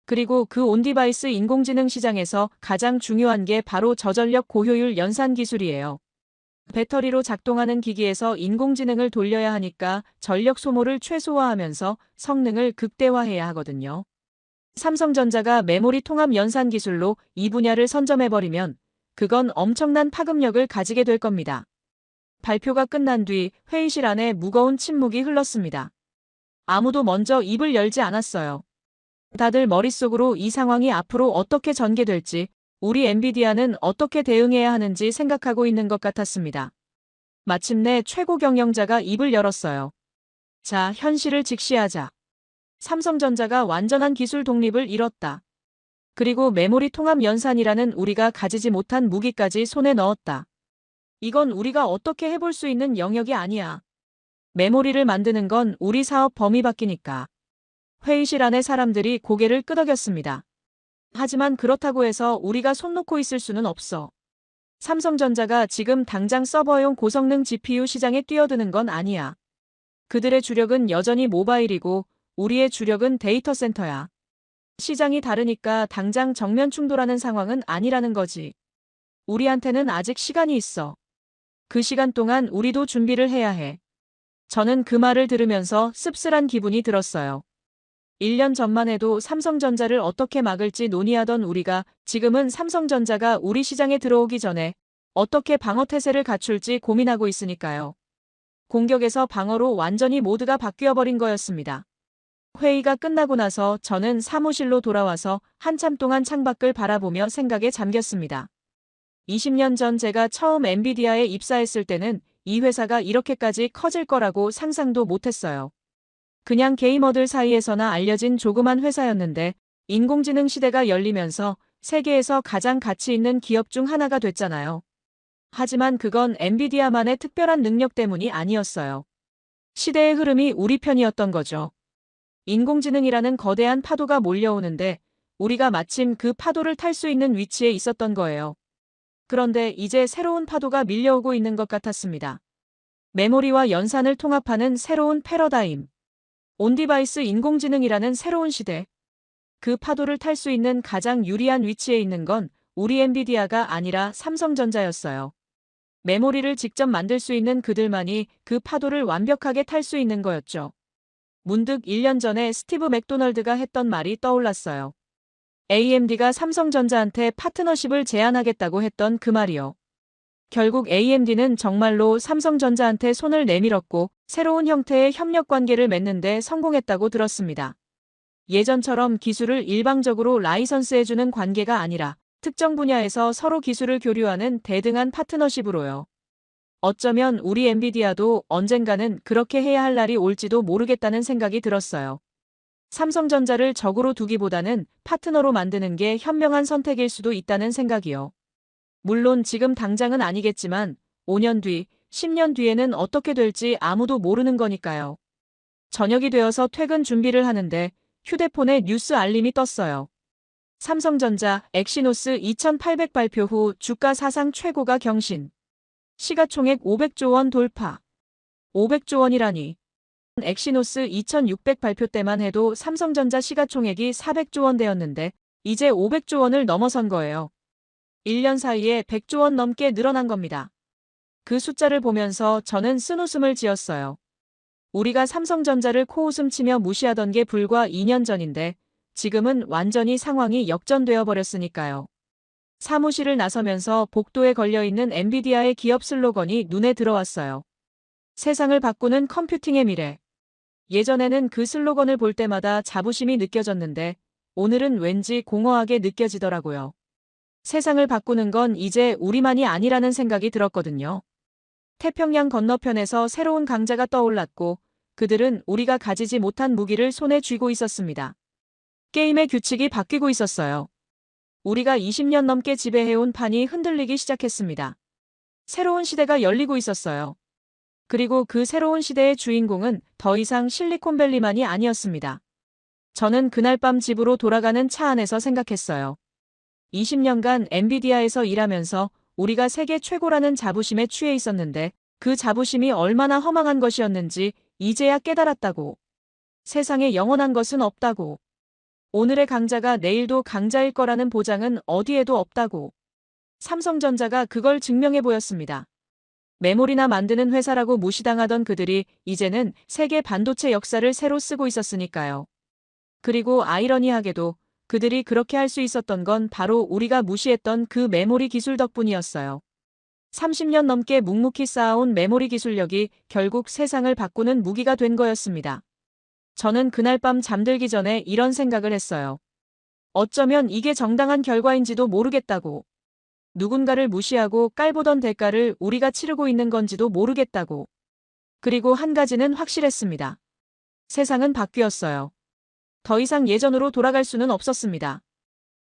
그리고 그 온디바이스 인공지능 시장에서 가장 중요한 게 바로 저전력 고효율 연산 기술이에요. 배터리로 작동하는 기기에서 인공지능을 돌려야 하니까 전력 소모를 최소화하면서 성능을 극대화해야 하거든요. 삼성전자가 메모리 통합 연산 기술로 이 분야를 선점해버리면 그건 엄청난 파급력을 가지게 될 겁니다. 발표가 끝난 뒤 회의실 안에 무거운 침묵이 흘렀습니다. 아무도 먼저 입을 열지 않았어요. 다들 머릿속으로 이 상황이 앞으로 어떻게 전개될지, 우리 엔비디아는 어떻게 대응해야 하는지 생각하고 있는 것 같았습니다. 마침내 최고 경영자가 입을 열었어요. 자, 현실을 직시하자. 삼성전자가 완전한 기술 독립을 이뤘다. 그리고 메모리 통합 연산이라는 우리가 가지지 못한 무기까지 손에 넣었다. 이건 우리가 어떻게 해볼 수 있는 영역이 아니야. 메모리를 만드는 건 우리 사업 범위 밖이니까. 회의실 안의 사람들이 고개를 끄덕였습니다. 하지만 그렇다고 해서 우리가 손 놓고 있을 수는 없어. 삼성전자가 지금 당장 서버용 고성능 GPU 시장에 뛰어드는 건 아니야. 그들의 주력은 여전히 모바일이고 우리의 주력은 데이터 센터야. 시장이 다르니까 당장 정면 충돌하는 상황은 아니라는 거지. 우리한테는 아직 시간이 있어. 그 시간 동안 우리도 준비를 해야 해. 저는 그 말을 들으면서 씁쓸한 기분이 들었어요. 1년 전만 해도 삼성전자를 어떻게 막을지 논의하던 우리가 지금은 삼성전자가 우리 시장에 들어오기 전에 어떻게 방어 태세를 갖출지 고민하고 있으니까요. 공격에서 방어로 완전히 모두가 바뀌어버린 거였습니다. 회의가 끝나고 나서 저는 사무실로 돌아와서 한참 동안 창밖을 바라보며 생각에 잠겼습니다. 20년 전 제가 처음 엔비디아에 입사했을 때는 이 회사가 이렇게까지 커질 거라고 상상도 못했어요. 그냥 게이머들 사이에서나 알려진 조그만 회사였는데 인공지능 시대가 열리면서 세계에서 가장 가치 있는 기업 중 하나가 됐잖아요. 하지만 그건 엔비디아만의 특별한 능력 때문이 아니었어요. 시대의 흐름이 우리 편이었던 거죠. 인공지능이라는 거대한 파도가 몰려오는데 우리가 마침 그 파도를 탈 수 있는 위치에 있었던 거예요. 그런데 이제 새로운 파도가 밀려오고 있는 것 같았습니다. 메모리와 연산을 통합하는 새로운 패러다임. 온디바이스 인공지능이라는 새로운 시대. 그 파도를 탈 수 있는 가장 유리한 위치에 있는 건 우리 엔비디아가 아니라 삼성전자였어요. 메모리를 직접 만들 수 있는 그들만이 그 파도를 완벽하게 탈 수 있는 거였죠. 문득 1년 전에 스티브 맥도널드가 했던 말이 떠올랐어요. AMD가 삼성전자한테 파트너십을 제안하겠다고 했던 그 말이요. 결국 AMD는 정말로 삼성전자한테 손을 내밀었고 새로운 형태의 협력 관계를 맺는 데 성공했다고 들었습니다. 예전처럼 기술을 일방적으로 라이선스해주는 관계가 아니라 특정 분야에서 서로 기술을 교류하는 대등한 파트너십으로요. 어쩌면 우리 엔비디아도 언젠가는 그렇게 해야 할 날이 올지도 모르겠다는 생각이 들었어요. 삼성전자를 적으로 두기보다는 파트너로 만드는 게 현명한 선택일 수도 있다는 생각이요. 물론 지금 당장은 아니겠지만 5년 뒤, 10년 뒤에는 어떻게 될지 아무도 모르는 거니까요. 저녁이 되어서 퇴근 준비를 하는데 휴대폰에 뉴스 알림이 떴어요. 삼성전자 엑시노스 2800 발표 후 주가 사상 최고가 경신. 시가총액 500조 원 돌파. 500조 원이라니. 엑시노스 2600 발표 때만 해도 삼성전자 시가총액이 400조 원 되었는데 이제 500조 원을 넘어선 거예요. 1년 사이에 100조 원 넘게 늘어난 겁니다. 그 숫자를 보면서 저는 쓴웃음을 지었어요. 우리가 삼성전자를 코웃음 치며 무시하던 게 불과 2년 전인데 지금은 완전히 상황이 역전되어 버렸으니까요. 사무실을 나서면서 복도에 걸려있는 엔비디아의 기업 슬로건이 눈에 들어왔어요. 세상을 바꾸는 컴퓨팅의 미래. 예전에는 그 슬로건을 볼 때마다 자부심이 느껴졌는데 오늘은 왠지 공허하게 느껴지더라고요. 세상을 바꾸는 건 이제 우리만이 아니라는 생각이 들었거든요. 태평양 건너편에서 새로운 강자가 떠올랐고 그들은 우리가 가지지 못한 무기를 손에 쥐고 있었습니다. 게임의 규칙이 바뀌고 있었어요. 우리가 20년 넘게 지배해온 판이 흔들리기 시작했습니다. 새로운 시대가 열리고 있었어요. 그리고 그 새로운 시대의 주인공은 더 이상 실리콘밸리만이 아니었습니다. 저는 그날 밤 집으로 돌아가는 차 안에서 생각했어요. 20년간 엔비디아에서 일하면서 우리가 세계 최고라는 자부심에 취해 있었는데 그 자부심이 얼마나 허망한 것이었는지 이제야 깨달았다고. 세상에 영원한 것은 없다고. 오늘의 강자가 내일도 강자일 거라는 보장은 어디에도 없다고. 삼성전자가 그걸 증명해 보였습니다. 메모리나 만드는 회사라고 무시당하던 그들이 이제는 세계 반도체 역사를 새로 쓰고 있었으니까요. 그리고 아이러니하게도 그들이 그렇게 할 수 있었던 건 바로 우리가 무시했던 그 메모리 기술 덕분이었어요. 30년 넘게 묵묵히 쌓아온 메모리 기술력이 결국 세상을 바꾸는 무기가 된 거였습니다. 저는 그날 밤 잠들기 전에 이런 생각을 했어요. 어쩌면 이게 정당한 결과인지도 모르겠다고. 누군가를 무시하고 깔보던 대가를 우리가 치르고 있는 건지도 모르겠다고. 그리고 한 가지는 확실했습니다. 세상은 바뀌었어요. 더 이상 예전으로 돌아갈 수는 없었습니다.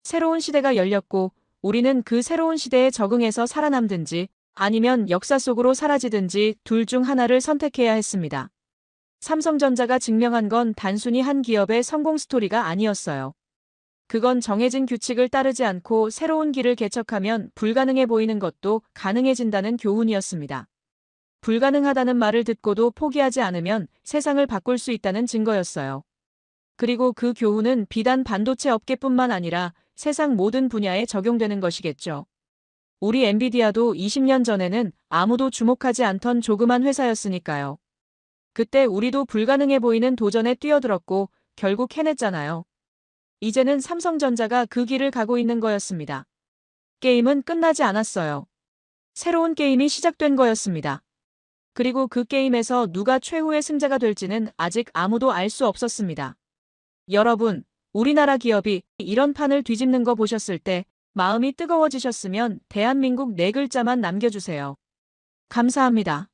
새로운 시대가 열렸고 우리는 그 새로운 시대에 적응해서 살아남든지 아니면 역사 속으로 사라지든지 둘 중 하나를 선택해야 했습니다. 삼성전자가 증명한 건 단순히 한 기업의 성공 스토리가 아니었어요. 그건 정해진 규칙을 따르지 않고 새로운 길을 개척하면 불가능해 보이는 것도 가능해진다는 교훈이었습니다. 불가능하다는 말을 듣고도 포기하지 않으면 세상을 바꿀 수 있다는 증거였어요. 그리고 그 교훈은 비단 반도체 업계뿐만 아니라 세상 모든 분야에 적용되는 것이겠죠. 우리 엔비디아도 20년 전에는 아무도 주목하지 않던 조그만 회사였으니까요. 그때 우리도 불가능해 보이는 도전에 뛰어들었고 결국 해냈잖아요. 이제는 삼성전자가 그 길을 가고 있는 거였습니다. 게임은 끝나지 않았어요. 새로운 게임이 시작된 거였습니다. 그리고 그 게임에서 누가 최후의 승자가 될지는 아직 아무도 알 수 없었습니다. 여러분, 우리나라 기업이 이런 판을 뒤집는 거 보셨을 때 마음이 뜨거워지셨으면 대한민국 4글자만 남겨주세요. 감사합니다.